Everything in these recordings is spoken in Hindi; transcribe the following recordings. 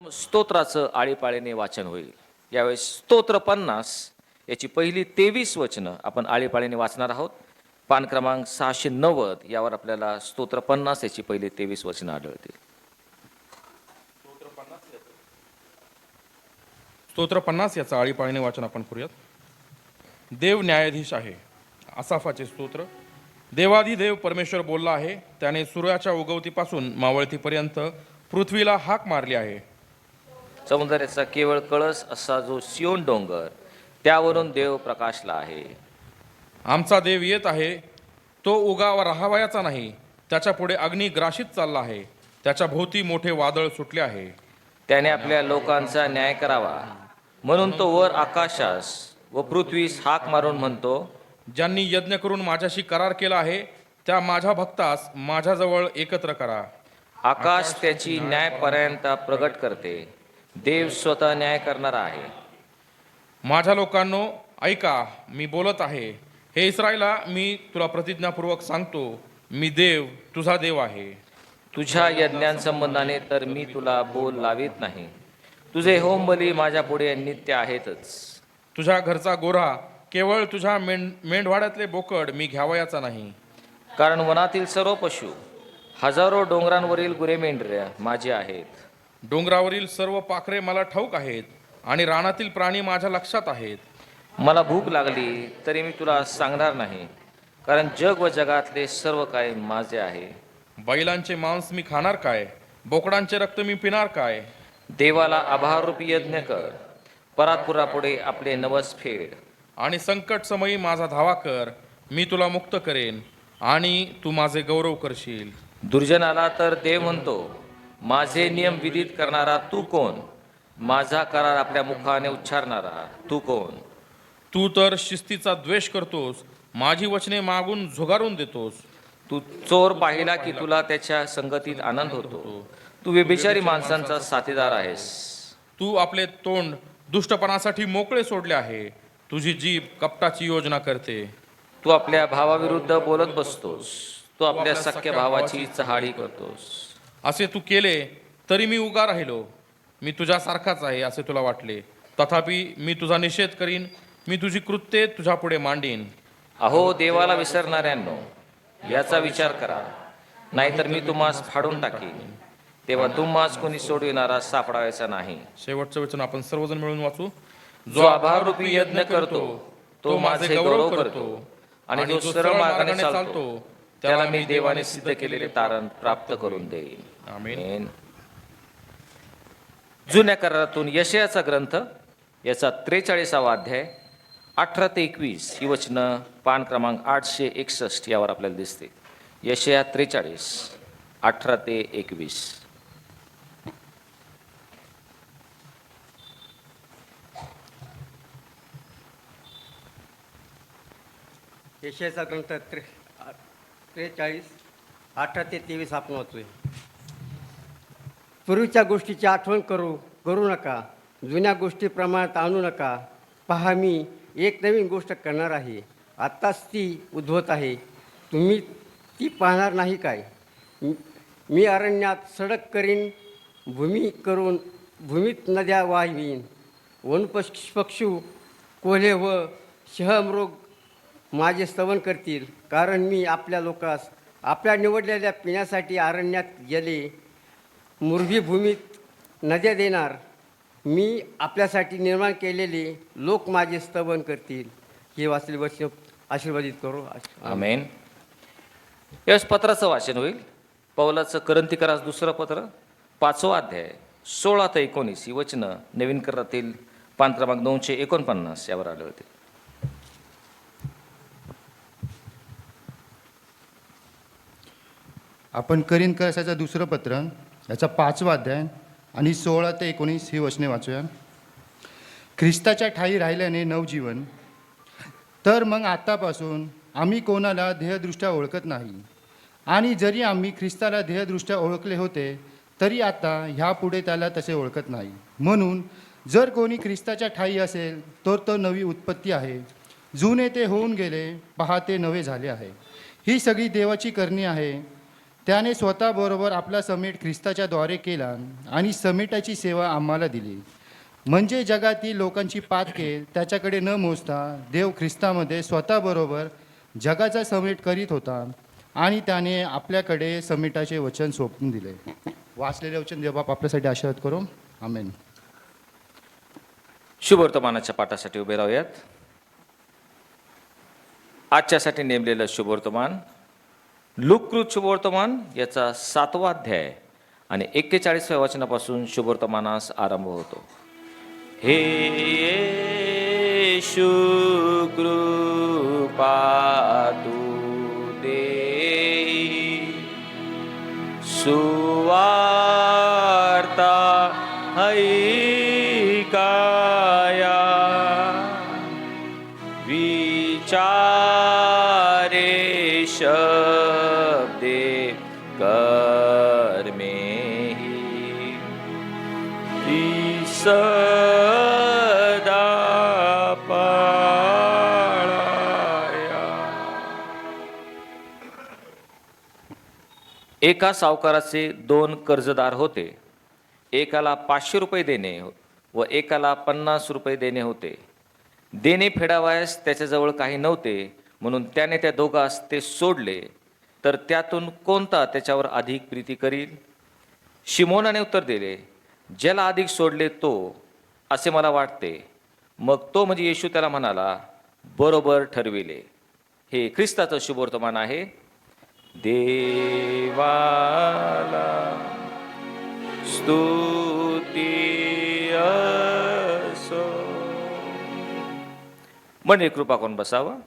स्तोत्राचं आळीपाळीने वाचन होईल. यावेळेस स्तोत्र 50 याची पहिली 23 वचनं आपण आळीपाळीने वाचणार आहोत. पान क्रमांक 690 यावर आपल्याला स्तोत्र 50 याची पहिली 23 वचनं आढळतील. स्तोत्र 50 याचं आळीपाळीने वाचन आपण करूयात. देव न्यायाधीश आहे. आसाफाचे स्तोत्र. देवाधिदेव परमेश्वर बोलला आहे, त्याने सूर्याच्या उगवतीपासून मावळतीपर्यंत पृथ्वीला हाक मारली आहे. सौंदर्याचा केवळ कळस असा जो सियोन डोंगर, त्यावरून देव प्रकाशला आहे. आमचा देव येत आहे, तो उगावा राहावयाचा नाही. त्याच्या पुढे अग्नी ग्रासित चालला आहे. त्याच्या भोवती मोठे वादळ सुटले आहे. त्याने आपल्या लोकांचा न्याय करावा, म्हणून तो वर आकाशास व पृथ्वीस हाक मारून म्हणतो, ज्यांनी यज्ञ करून माझ्याशी करार केला आहे, त्या माझ्या भक्तास माझ्याजवळ एकत्र करा. आकाश त्याची न्यायपर्यंत प्रगट करते. देव स्वतः न्याय करणारा आहे. माझ्या लोकांनो, ऐका, मी बोलत आहे. हे इस्रायला, मी तुला प्रतिज्ञापूर्वक सांगतो, मी देव, तुझा देव आहे. तुझ्या यज्ञांसंबंधाने तर मी तुला बोल लावित नाही. तुझे होम बली माझ्या पुढे नित्य आहेतच. तुझ्या घरचा गोरा, केवळ तुझ्या मेंढवाड्यातले बोकड मी घ्यावयाचा नाही. कारण वनातील सर्व पशु, हजारो डोंगरांवरील गुरेमेंढऱ्या माझे आहेत. डोंगरावरील सर्व पाखरे मला ठाऊक आहेत, आणि रानातील प्राणी माझ्या लक्षात आहेत. मला भूक लागली तरी मी तुला सांगणार नाही, कारण जग व जगातले सर्व काही माझे आहे. बैलांचे मांस मी खाणार काय? बोकडांचे रक्त मी पिणार काय? देवाला आभाररूपी यज्ञ कर. परात्पुरापुढे आपले नवस फेड. आणि संकट समयी माझा धावा कर. मी तुला मुक्त करेन, आणि तू माझे गौरव करशील. दुर्जनाला तर देव म्हणतो, माझे नियम विदित करणारा तू कोण? माझा करार आपल्या मुखाने उच्चारणारा तू कोण? तू तर शिस्तीचा द्वेष करतोस, माझी वचने मागून झुगारून देतोस. तू चोर पाहिला की तुला त्याच्या संगतीत आनंद होतो. तू व्यभिचारी माणसांचा साथीदार आहेस. तू आपले तोंड दुष्टपणासाठी मोकळे सोडले आहे. तुझी जीभ कपटाची योजना करते. तू आपल्या भावाविरुद्ध बोलत बसतोस. तू आपल्या सख्य भावाची चहाडी करतोस. असे तू केले तरी मी उगा राहिलो. मी तुझ्यासारखाच आहे असे तुला वाटले, तथापि मी तुझा निषेध करीन. मी तुझी कृत्ये तुझ्या पुढे मांडीन. अहो देवाला विसरणाऱ्यांनो, याचा विचार करा, नाहीतर मी तुम्हास फाडून टाकीन. तेव्हा तुम्हास कोणी सोडविणारा सापडायचा नाही. शेवटचं वचन आपण सर्वजण मिळून वाचू. जो आभाररूपी यज्ञ करतो तो माझे गौरव करतो, आणि जो सरळ मार्गाने चालतो त्याला मी देवाने सिद्ध केलेले तारण प्राप्त करून देईन. आमेन. जुन्या करारातून यशयाचा ग्रंथ, याचा 43वा अध्याय 18 ते 21 ही वचनं पान क्रमांक 861 यावर आपल्याला दिसते. यशया 43 18 ते 21. यशाचा ग्रंथ 43 18 ते 23 आपण वाचूया. पूर्वीच्या गोष्टीची आठवण करू नका. जुन्या गोष्टी प्रमाणात आणू नका. पहा, मी एक नवीन गोष्ट करणार आहे. आत्ताच ती उद्भवत आहे. तुम्ही ती पाहणार नाही काय? मी अरण्यात सडक करीन, भूमीत नद्या वाहवीन. वनपक्षू, कोल्हे व शहमृग माझे स्तवन करतील. कारण मी आपल्या लोकास आपल्या निवडलेल्या पिण्यासाठी अरण्यात गेले. मृगभूमीत नद्या देणार. मी आपल्यासाठी निर्माण केलेले लोक माझे स्तवन करतील. हे वाचले वचन आशीर्वादित करू. आमेन. यावेळेस पत्राचं वाचन होईल. पौलाचं करंथीकरास दुसरं पत्र 5वा अध्याय 16 ते 19 ही वचनं नवीन करारातील पान क्रमांक 249 यावर आढळते. आपण करिन्थकरासाचं दुसरं पत्र, याचा 5वा अध्याय आणि 16 ते 19 ही वचने वाचूया. ख्रिस्ताच्या ठायी राहिल्याने नवजीवन. तर मग आतापासून आम्ही कोणाला देहदृष्ट्या ओळखत नाही, आणि जरी आम्ही ख्रिस्ताला देहदृष्ट्या ओळखले होते तरी आता ह्यापुढे त्याला तसे ओळखत नाही. म्हणून जर कोणी ख्रिस्ताच्या ठायी असेल तर तो नवी उत्पत्ती आहे. जुने ते होऊन गेले, पहा ते नवे झाले आहे. ही सगळी देवाची करणी आहे. त्याने स्वतःबरोबर आपला समीट ख्रिस्ताच्या द्वारे केला आणि समीटाची सेवा आम्हाला दिली. म्हणजे जगातील लोकांची पातके त्याच्याकडे न मोजता देव ख्रिस्तामध्ये स्वतःबरोबर जगाचा समीट करीत होता आणि त्याने आपल्याकडे समीटाचे वचन सोपवून दिले. वाचलेले वचन देवबाप आपल्यासाठी आशीर्वाद करो. आमेन. शुभवर्तमानाच्या पाठासाठी उभे राहूयात. आजच्यासाठी नेमलेलं शुभवर्तमान लूककृत शुभवर्तमान याचा 7वा अध्याय आणि 41व्या वचनापासून शुभवर्तमानास आरंभ होतो. हे येशू कृपा तू देई, सुवार्ता ऐकाया, विचारे शब्दे कर्मेहि, ती सदा पाळाया. एका सावकाराचे 2 कर्जदार होते. एकाला 500 रुपये देणे व एकाला 50 रुपये देणे होते. देणे फेडावयास त्याच्याजवळ काही नव्हते, म्हणून त्याने त्या दोघांस ते सोडले. तर त्यातून कोणता त्याच्यावर अधिक प्रीती करील? शिमोनाने उत्तर दिले, ज्याला अधिक सोडले तो, असे मला वाटते. मग तो म्हणजे येशू त्याला म्हणाला, बरोबर ठरविले. हे ख्रिस्ताचं शुभवर्तमान आहे. देवाला स्तुती असो. म्हणजे कृपा करून बसावं.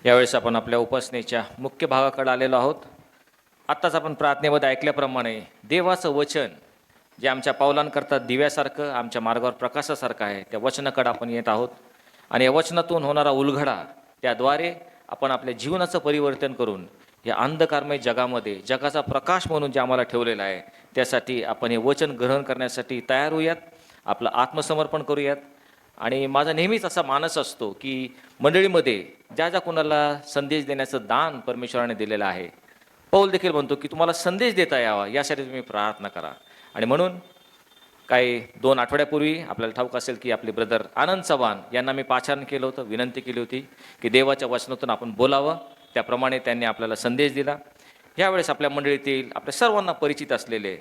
यावेळेस आपण आपल्या उपासनेच्या मुख्य भागाकडे आलेलो आहोत. आत्ताच आपण प्रार्थनेमध्ये ऐकल्याप्रमाणे देवाचं वचन जे आमच्या पावलांकरता दिव्यासारखं, आमच्या मार्गावर प्रकाशासारखं आहे, त्या वचनाकडे आपण येत आहोत. आणि या वचनातून होणारा उलगडा, त्याद्वारे आपण आपल्या जीवनाचं परिवर्तन करून या अंधकारमय जगामध्ये जगाचा प्रकाश म्हणून जे आम्हाला ठेवलेला आहे, त्यासाठी आपण हे वचन ग्रहण करण्यासाठी तयार होऊयात, आपलं आत्मसमर्पण करूयात. आणि माझा नेहमीच असा मानस असतो की मंडळीमध्ये ज्या ज्या कोणाला संदेश देण्याचं दान परमेश्वराने दिलेलं आहे, पौल देखील म्हणतो की तुम्हाला संदेश देता यावा यासाठी तुम्ही प्रार्थना करा. आणि म्हणून काही 2 आठवड्यापूर्वी आपल्याला ठाऊक असेल की आपले ब्रदर आनंद चव्हाण यांना मी पाचारण केलं होतं, विनंती केली होती की देवाच्या वचनातून आपण बोलावं. त्याप्रमाणे त्यांनी आपल्याला संदेश दिला. यावेळेस आपल्या मंडळीतील आपल्या सर्वांना परिचित असलेले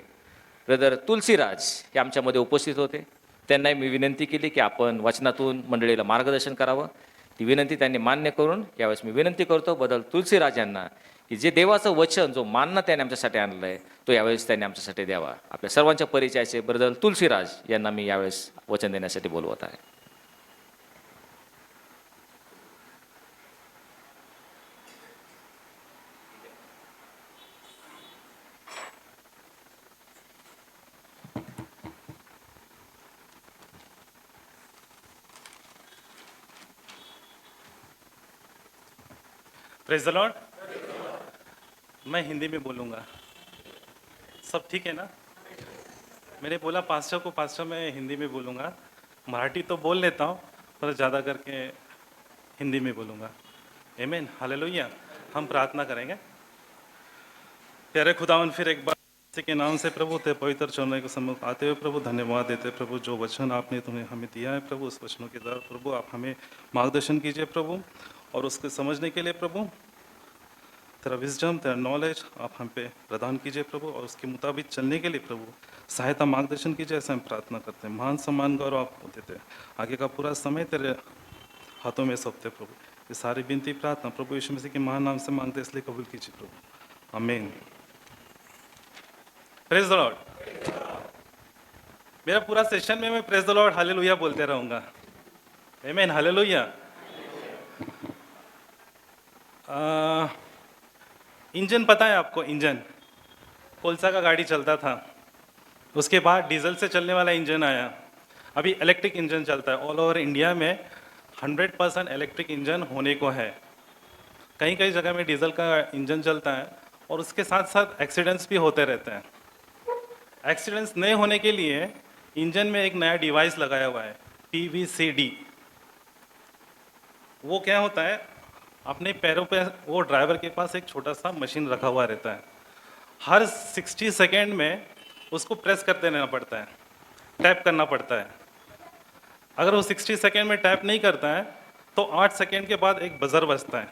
ब्रदर तुलसीराज हे आमच्यामध्ये उपस्थित होते. त्यांनाही मी विनंती केली की आपण वचनातून मंडळीला मार्गदर्शन करावं. ती विनंती त्यांनी मान्य करून यावेळेस मी विनंती करतो बदल तुलसीराज यांना की जे देवाचं वचन, जो मानना त्याने आमच्यासाठी आणलं आहे, तो यावेळेस त्यांनी आमच्यासाठी द्यावा. आपल्या सर्वांच्या परिचयाचे ब्रदर तुलसीराज यांना मी यावेळेस वचन देण्यासाठी बोलवत आहे. Praise the Lord. मैं हिंदी में बोलूँगा. सब ठीक है ना? मैंने बोला पास्टर को, पास्टर मैं हिंदी में बोलूँगा. मराठी तो बोल लेता हूँ पर ज़्यादा करके हिंदी में बोलूँगा. आमीन, हालेलुया. हम प्रार्थना करेंगे. प्यारे खुदावन, फिर एक बार के नाम से प्रभु ते पवित्र चरणों के सम्मुख आते हुए प्रभु धन्यवाद देते प्रभु, जो वचन आपने तुम्हें हमें दिया है प्रभु, उस वचनों के द्वारा प्रभु आप हमें मार्गदर्शन कीजिए प्रभु, और उसको समझने के लिए प्रभु तेरा विजडम, तेरा नॉलेज आप हम पे प्रदान कीजिए प्रभु, और उसके मुताबिक चलने के लिए प्रभु सहायता मार्गदर्शन कीजिए, ऐसा हम प्रार्थना करते हैं. महान सम्मान गौरव आपको देते हैं. आगे का पूरा समय तेरे हाथों में सौंपते प्रभु. ये सारी विनती प्रार्थना प्रभु यीशु मसीह के महान नाम से मांगते, इसलिए कबूल कीजिए प्रभु. आमीन. Praise the Lord. मेरा पूरा सेशन में मैं प्रेज द लॉर्ड हालेलुया बोलते रहूँगा. आमीन, हालेलुया. इंजन पता है आपको? इंजन कोलसा का गाड़ी चलता था, उसके बाद डीजल से चलने वाला इंजन आया, अभी इलेक्ट्रिक इंजन चलता है. ऑल ओवर इंडिया में 100% इलेक्ट्रिक इंजन होने को है. कई कई जगह में डीजल का इंजन चलता है और उसके साथ साथ एक्सीडेंट्स भी होते रहते हैं. एक्सीडेंट्स नहीं होने के लिए इंजन में एक नया डिवाइस लगाया हुआ है PVCD। वो क्या होता है, अपने पैरों पे वो ड्राइवर के पास एक छोटा सा मशीन रखा हुआ रहता है, हर 60 सेकेंड में उसको प्रेस करते रहना पड़ता है, टैप करना पड़ता है। अगर वो 60 सेकेंड में टैप नहीं करता है तो 8 सेकेंड के बाद एक बजर बजता है,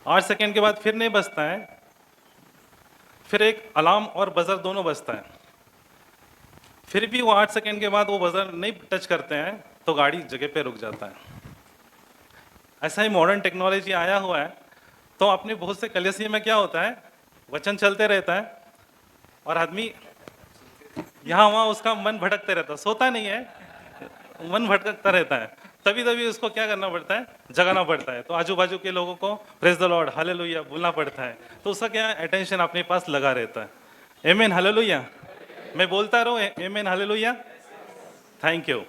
8 सेकेंड के बाद फिर नहीं बजता है, फिर एक अलार्म और बजर दोनों बजता है। फिर भी वो 8 सेकेंड के बाद वो बजर नहीं टच करते हैं तो गाड़ी जगह पे रुक जाता है। ऐसा ही मॉडर्न टेक्नोलॉजी आया हुआ है। तो अपने बहुत से कलीसिया में क्या होता है, वचन चलते रहता है और आदमी यहाँ वहाँ उसका मन भटकते रहता है, सोता नहीं है, मन भटकता रहता है। तभी तभी उसको क्या करना पड़ता है, जगाना पड़ता है। तो आजू बाजू के लोगों को प्रेज द लॉर्ड, हालेलुया बोलना पड़ता है, तो उसका क्या अटेंशन अपने पास लगा रहता है। आमीन, हालेलुया। मैं बोलता रहूं आमीन, हालेलुया। Thank you.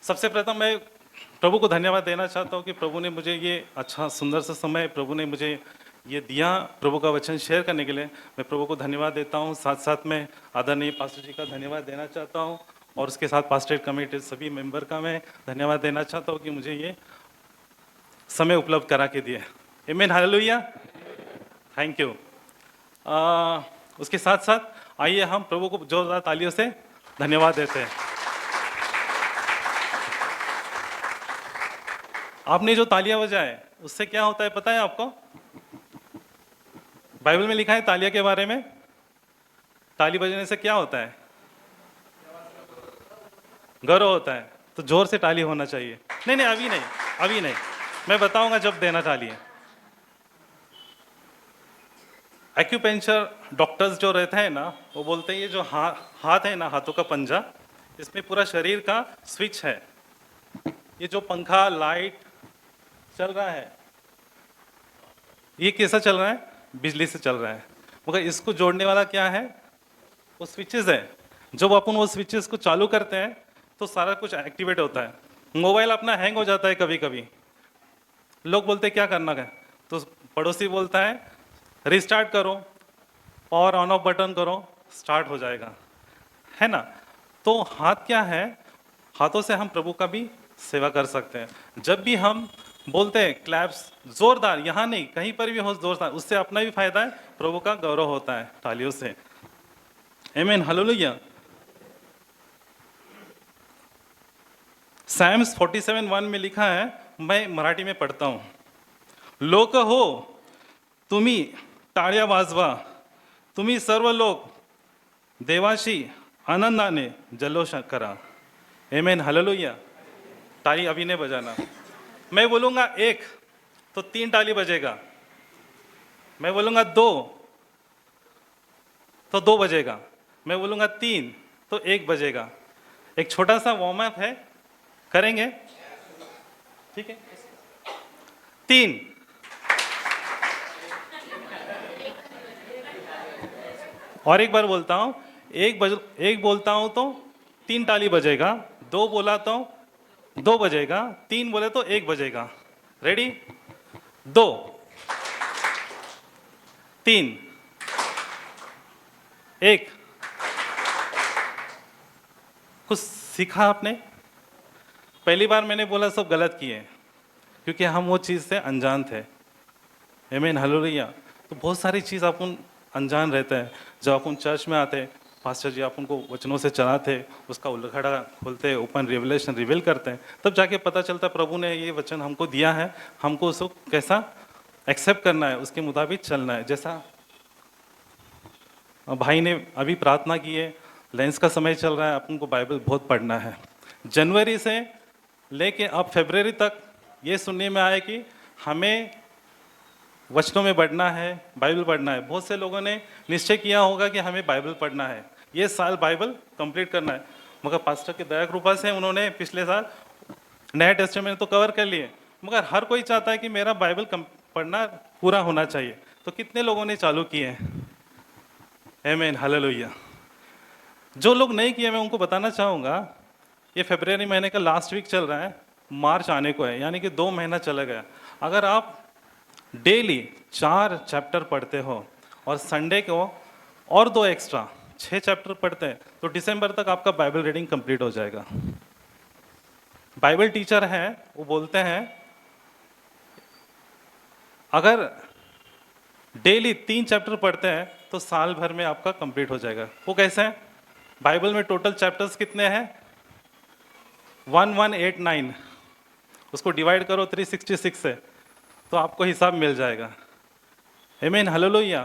सबसे प्रथम मैं प्रभु को धन्यवाद देना चाहता हूँ कि प्रभु ने मुझे ये अच्छा सुंदर सा समय प्रभु ने मुझे ये दिया प्रभु का वचन शेयर करने के लिए। मैं प्रभु को धन्यवाद देता हूँ। साथ साथ में आदरणीय पास्टर जी का धन्यवाद देना चाहता हूँ और उसके साथ पास्टर कमेटी सभी मेंबर का मैं धन्यवाद देना चाहता हूँ कि मुझे ये समय उपलब्ध करा के दिए। आमीन, हालेलुया। Thank you. उसके साथ साथ आइए हम प्रभु को जोरदार तालियों से धन्यवाद देते हैं। आपने जो तालियां बजाए उससे क्या होता है पता है आपको? बाइबल में लिखा है तालियां के बारे में, ताली बजाने से क्या होता है? गौरव होता है। तो जोर से ताली होना चाहिए। नहीं नहीं, अभी नहीं, अभी नहीं, मैं बताऊंगा जब देना ताली है। एक्यूपेंचर डॉक्टर्स जो रहते हैं ना, वो बोलते हैं ये जो हाथ है ना, हाथों का पंजा, इसमें पूरा शरीर का स्विच है। ये जो पंखा लाइट चल रहा है, ये कैसा चल रहा है? बिजली से चल रहा है। मगर इसको जोड़ने वाला क्या है? वो स्विचेस है। जब अपन वो स्विचेस को चालू करते हैं तो सारा कुछ एक्टिवेट होता है। मोबाइल अपना हैंग हो जाता है कभी कभी, लोग बोलते हैं क्या करना है, तो पड़ोसी बोलता है रिस्टार्ट करो, पावर ऑन ऑफ बटन करो, स्टार्ट हो जाएगा, है ना। तो हाथ क्या है? हाथों से हम प्रभु का भी सेवा कर सकते हैं। जब भी हम बोलते हैं क्लैप्स जोरदार, यहाँ नहीं कहीं पर भी हो जोरदार, उससे अपना भी फायदा है, प्रभु का गौरव होता है तालियों से। आमीन, हालेलुया। साइम्स 47:1 में लिखा है, मैं मराठी में पढ़ता हूँ। लोक हो तुम्ही टाळ्या वाजवा, तुम्ही सर्व लोक देवाशी आनंदाने जल्लोष करा। आमीन, हालेलुया। ताली अभी नहीं बजाना। मैं बोलूँगा 1 तो 3 ताली बजेगा, मैं बोलूँगा 2 तो 2 बजेगा, मैं बोलूँगा 3 तो 1 बजेगा। एक छोटा सा वार्म अप है, करेंगे? ठीक है। 3 और एक बार बोलता हूँ, एक बोलता हूँ तो 3 ताली बजेगा, 2 बोला तो 2 बजेगा, 3 बोले तो 1 बजेगा। रेडी? 2 3 1। कुछ सीखा आपने? पहली बार मैंने बोला सब गलत किए, क्योंकि हम वो चीज़ से अनजान थे। आमीन, हालेलुया। तो बहुत सारी चीज़ अपन अनजान रहते हैं। जब अपन चर्च में आते, पास्टर जी अपन को वचनों से चलाते, उसका उलगड़ा खोलते, ओपन रिवलेशन रिवील करते हैं, तब जाके पता चलता प्रभु ने ये वचन हमको दिया है, हमको उसको कैसा एक्सेप्ट करना है, उसके मुताबिक चलना है। जैसा भाई ने अभी प्रार्थना की है, लंच का समय चल रहा है, अपन को बाइबल बहुत पढ़ना है। जनवरी से लेके अब फरवरी तक ये सुनने में आया कि हमें वचनों में बढ़ना है, बाइबल पढ़ना है। बहुत से लोगों ने निश्चय किया होगा कि हमें बाइबल पढ़ना है, ये साल बाइबल कंप्लीट करना है। मगर पास्टर की दया कृपा से उन्होंने पिछले साल नया टेस्टामेंट तो कवर कर लिए, मगर हर कोई चाहता है कि मेरा बाइबल पढ़ना पूरा होना चाहिए। तो कितने लोगों ने चालू किए हैं? आमीन, हालेलुया। जो लोग नहीं किए, मैं उनको बताना चाहूँगा, ये फरवरी महीने का लास्ट वीक चल रहा है, मार्च आने को है, यानी कि 2 महीना चला गया। अगर आप डेली 4 चैप्टर पढ़ते हो और संडे को और 2 एक्स्ट्रा, 6 चैप्टर पढ़ते हैं तो दिसंबर तक आपका बाइबल रीडिंग कंप्लीट हो जाएगा। बाइबल टीचर हैं, वो बोलते हैं अगर डेली 3 चैप्टर पढ़ते हैं तो साल भर में आपका कंप्लीट हो जाएगा। वो कैसे है? बाइबल में टोटल चैप्टर्स कितने हैं? 1189। उसको डिवाइड करो 366 से तो आपको हिसाब मिल जाएगा। आमीन, हालेलुया।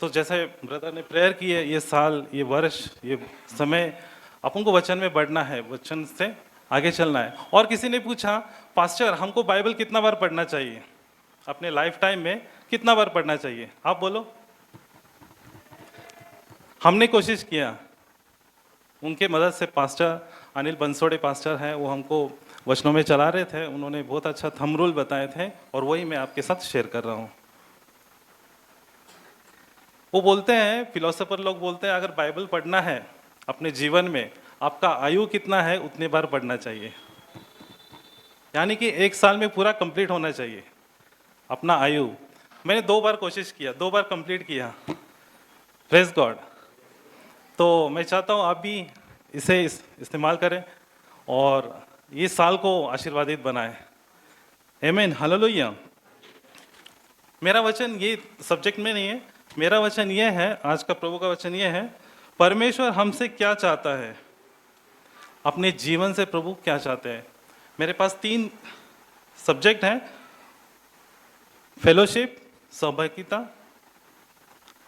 तो जैसे ब्रदर ने प्रेयर की है, ये साल, ये वर्ष, ये समय अपन को वचन में बढ़ना है, वचन से आगे चलना है। और किसी ने पूछा, पास्टर हमको बाइबल कितना बार पढ़ना चाहिए, अपने लाइफ टाइम में कितना बार पढ़ना चाहिए? आप बोलो। हमने कोशिश किया, उनके मदद से पास्टर अनिल बंसोड़े पास्टर हैं, वो हमको वचनों में चला रहे थे। उन्होंने बहुत अच्छा थंब रूल बताए थे और वही मैं आपके साथ शेयर कर रहा हूँ। वो बोलते हैं, फिलोसोफर लोग बोलते हैं, अगर बाइबल पढ़ना है अपने जीवन में, आपका आयु कितना है उतने बार पढ़ना चाहिए। यानी कि 1 साल में पूरा कंप्लीट होना चाहिए अपना आयु। मैंने 2 बार कोशिश किया, 2 बार कंप्लीट किया, प्रेज गॉड। तो मैं चाहता हूँ आप भी इसे इस्तेमाल करें और इस साल को आशीर्वादित बनाएं। आमीन, हालेलुया। मेरा वचन ये सब्जेक्ट में नहीं है, मेरा वचन ये है, आज का प्रभु का वचन ये है, परमेश्वर हमसे क्या चाहता है, अपने जीवन से प्रभु क्या चाहते हैं। मेरे पास 3 सब्जेक्ट हैं, फेलोशिप, सहभागिता,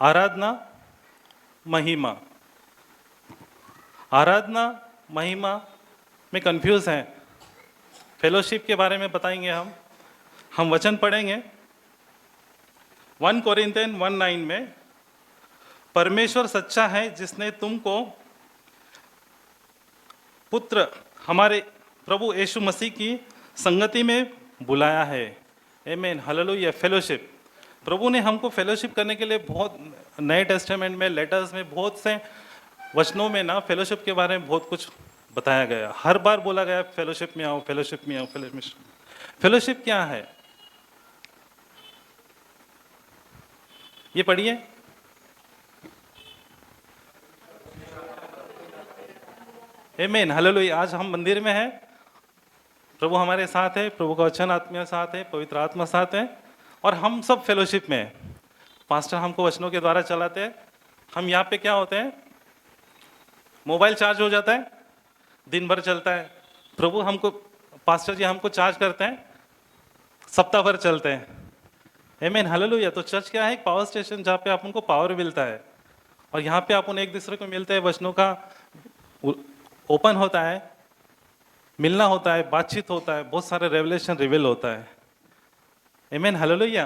आराधना, महिमा। आराधना, महिमा में कंफ्यूज हैं। फेलोशिप के बारे में बताएंगे हम वचन पढ़ेंगे 1 कोरिन्थियन 1:9 में, परमेश्वर सच्चा है जिसने तुमको पुत्र हमारे प्रभु यीशु मसीह की संगति में बुलाया है। आमीन, हालेलुया। फेलोशिप, प्रभु ने हमको फेलोशिप करने के लिए बहुत, नए टेस्टामेंट में, लेटर्स में, बहुत से वचनों में ना फेलोशिप के बारे में बहुत कुछ बताया गया। हर बार बोला गया फेलोशिप में आओ, फेलोशिप में आओ, फेलोशिप में। फेलोशिप क्या है ये पढ़िए। आमीन, हालेलुया। आज हम मंदिर में हैं, प्रभु हमारे साथ है, प्रभु का वचन आत्मा साथ है, पवित्र आत्मा साथ है और हम सब फेलोशिप में हैं। पास्टर हमको वचनों के द्वारा चलाते हैं। हम यहाँ पे क्या होते हैं, मोबाइल चार्ज हो जाता है, दिन भर चलता है। प्रभु हमको, पास्टर जी हमको चार्ज करते हैं, सप्ताह भर चलते हैं। आमीन, हालेलुया। तो चर्च क्या है? एक पावर स्टेशन जहाँ पे अपन को पावर मिलता है और यहाँ पे अपन एक दूसरे को मिलते हैं, वचनों का ओपन होता है, मिलना होता है, बातचीत होता है, बहुत सारे रेवलेशन रिवील होता है। आमीन, हालेलुया।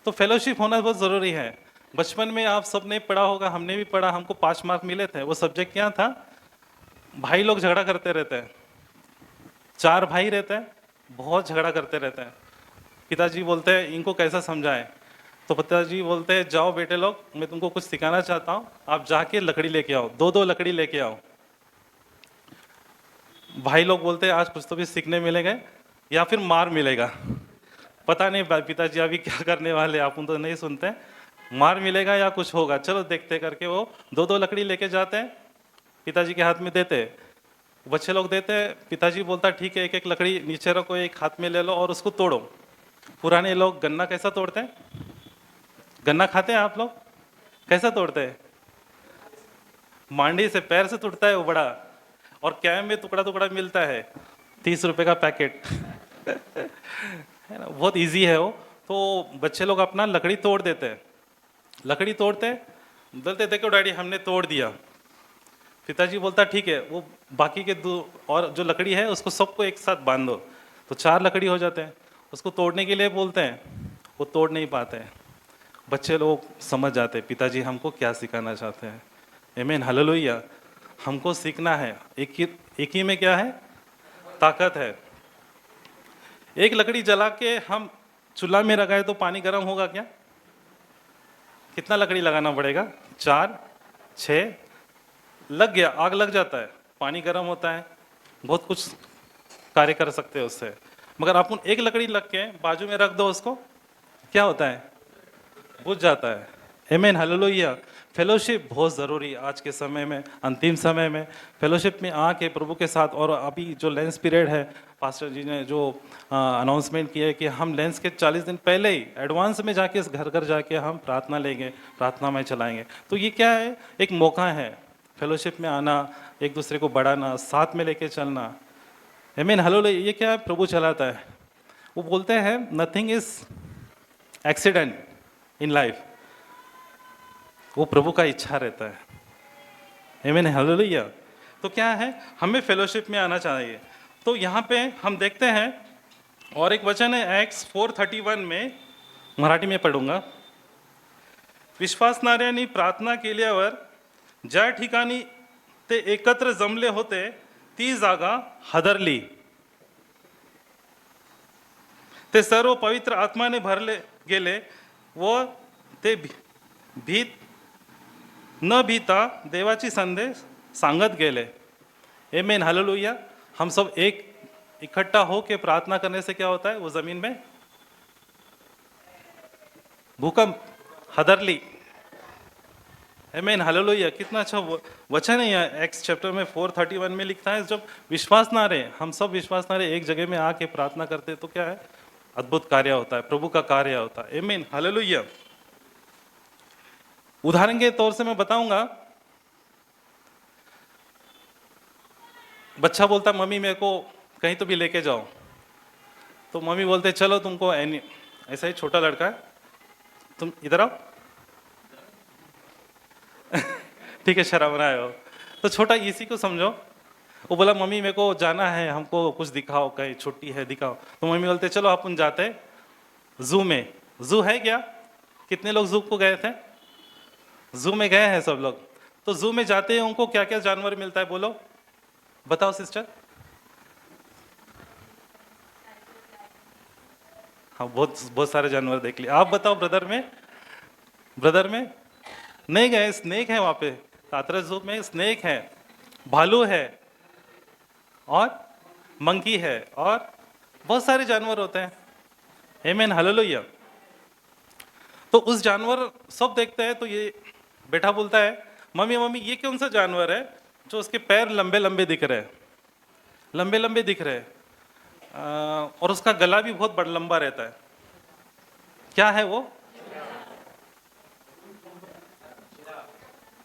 तो फेलोशिप होना बहुत ज़रूरी है। बचपन में आप सबने पढ़ा होगा, हमने भी पढ़ा, हमको 5 मार्क मिले थे। वो सब्जेक्ट क्या था? भाई लोग झगड़ा करते रहते हैं, 4 भाई रहते हैं, बहुत झगड़ा करते रहते हैं। पिताजी बोलते हैं इनको कैसा समझाएं, तो पिताजी बोलते हैं जाओ बेटे लोग, मैं तुमको कुछ सिखाना चाहता हूँ, आप जाके लकड़ी लेके आओ, 2-2 लकड़ी लेके आओ। भाई लोग बोलते हैं आज कुछ तो भी सीखने मिलेगा या फिर मार मिलेगा, पता नहीं पिताजी अभी क्या करने वाले, आप उन तो नहीं सुनते, मार मिलेगा या कुछ होगा, चलो देखते करके वो 2-2 लकड़ी लेके जाते हैं, पिताजी के हाथ में देते, बच्चे लोग देते हैं, पिताजी बोलता ठीक है, 1-1 लकड़ी नीचे रखो, एक हाथ में ले लो और उसको तोड़ो। पुराने लोग गन्ना कैसा तोड़ते हैं? गन्ना खाते हैं आप लोग? कैसा तोड़ते हैं? मांडी से, पैर से टूटता है वो बड़ा, और कैम में टुकड़ा टुकड़ा मिलता है, 30 रुपए का पैकेट है ना, बहुत इजी है वो। तो बच्चे लोग अपना लकड़ी तोड़ देते हैं, लकड़ी तोड़ते बोलते देखो डैडी हमने तोड़ दिया। पिताजी बोलता ठीक है, वो बाकी के 2 और जो लकड़ी है उसको सबको एक साथ बांध दो, तो 4 लकड़ी हो जाते हैं। उसको तोड़ने के लिए बोलते हैं, वो तोड़ नहीं पाते हैं। बच्चे लोग समझ जाते हैं पिताजी हमको क्या सिखाना चाहते हैं। आमीन, हालेलुया। हमको सीखना है, एक ही में क्या है? ताकत है। एक लकड़ी जला के हम चूल्हा में लगाए तो पानी गर्म होगा क्या? कितना लकड़ी लगाना पड़ेगा? 4-6 लग गया, आग लग जाता है, पानी गर्म होता है, बहुत कुछ कार्य कर सकते हैं उससे। मगर आप एक लकड़ी लग के बाजू में रख दो, उसको क्या होता है? बुझ जाता है। आमीन, हालेलुया। फेलोशिप बहुत ज़रूरी है आज के समय में, अंतिम समय में फेलोशिप में आके प्रभु के साथ। और अभी जो लेंस पीरियड है, पास्टर जी ने जो अनाउंसमेंट किया है कि हम लेंस के 40 दिन पहले ही एडवांस में जाके इस घर घर जाके हम प्रार्थना लेंगे, प्रार्थना में चलाएंगे। तो ये क्या है, एक मौका है फेलोशिप में आना, एक दूसरे को बढ़ाना, साथ में लेके चलना। आमीन, हालेलुया। ये क्या है, प्रभु चलाता है। वो बोलते हैं nothing is accident in life, वो प्रभु का इच्छा रहता है। आमीन, हालेलुया। तो क्या है, हमें फेलोशिप में आना चाहिए। तो यहाँ पे हम देखते हैं, और एक वचन है एक्स 4:31 में, मराठी में पढ़ूंगा। विश्वासणाऱ्यांनी प्रार्थना केल्यावर ज्या ठिकाणी ते एकत्र जमले होते ती जागा हादरली। ते सर्व पवित्र आत्माने भरले गेले व ते भीत न भीता देवाची संदेश सांगत गेले। आमीन, हालेलुया। हम सब एक इकट्ठा हो के प्रार्थना करने से क्या होता है, वो जमीन में भूकंप, हदरली। आमीन, हालेलुया। कितना अच्छा वचन है यहाँ एक्स चैप्टर में 4:31 में लिखता है, जब विश्वास ना रहे, हम सब विश्वास ना रहे, एक जगह में आके प्रार्थना करते तो क्या है, अद्भुत कार्य होता है, प्रभु का कार्य होता है। आमीन, हालेलुया। उदाहरण के तौर से मैं बताऊंगा, बच्चा बोलता मम्मी मेरे को कहीं तो भी लेके जाओ, तो मम्मी बोलते चलो तुमको ऐसा ही छोटा लड़का है, तुम इधर आओ ठीक है, शराब रहे हो। तो छोटा इसी को समझो, वो बोला मम्मी मेरे को जाना है, हमको कुछ दिखाओ, कहीं छुट्टी है दिखाओ। तो मम्मी बोलते चलो अपन जाते जू में। जू है क्या, कितने लोग जू को गए थे, जू में गए हैं सब लोग। तो जू में जाते हैं, उनको क्या क्या जानवर मिलता है बोलो, बताओ सिस्टर। हाँ, बहुत बहुत सारे जानवर देख लिए। आप बताओ ब्रदर में, ब्रदर में नहीं गए, स्नेक है वहां पे, कातरा जू में स्नेक है, भालू है, और मंकी है, और बहुत सारे जानवर होते हैं। आमीन, हालेलुया। तो उस जानवर सब देखते हैं, तो ये बेटा बोलता है मम्मी मम्मी ये कौन सा जानवर है जो उसके पैर लंबे लंबे दिख रहे हैं, लंबे लंबे दिख रहे हैं, और उसका गला भी बहुत बड़ा लंबा रहता है, क्या है वो?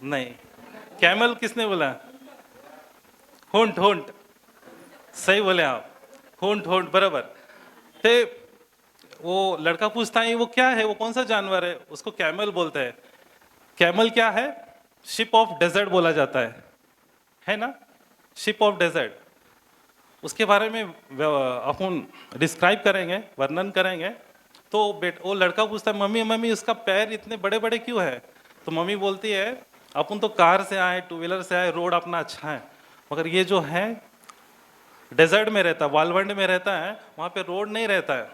नहीं, कैमल किसने बोला? होंठ, होंठ, सही बोले आप, होंठ होंठ, बराबर। ते वो लड़का पूछता है वो क्या है, वो कौन सा जानवर है? उसको कैमल बोलते हैं। कैमल क्या है? शिप ऑफ डेजर्ट बोला जाता है ना, शिप ऑफ डेजर्ट। उसके बारे में अपन डिस्क्राइब करेंगे, वर्णन करेंगे। तो वो लड़का पूछता है मम्मी मम्मी उसका पैर इतने बड़े बड़े क्यों है? तो मम्मी बोलती है अपन तो कार से आए, टू व्हीलर से आए, रोड अपना अच्छा है, मगर ये जो है डेजर्ट में रहता है, वालवंड में रहता है, वहाँ पे रोड नहीं रहता है,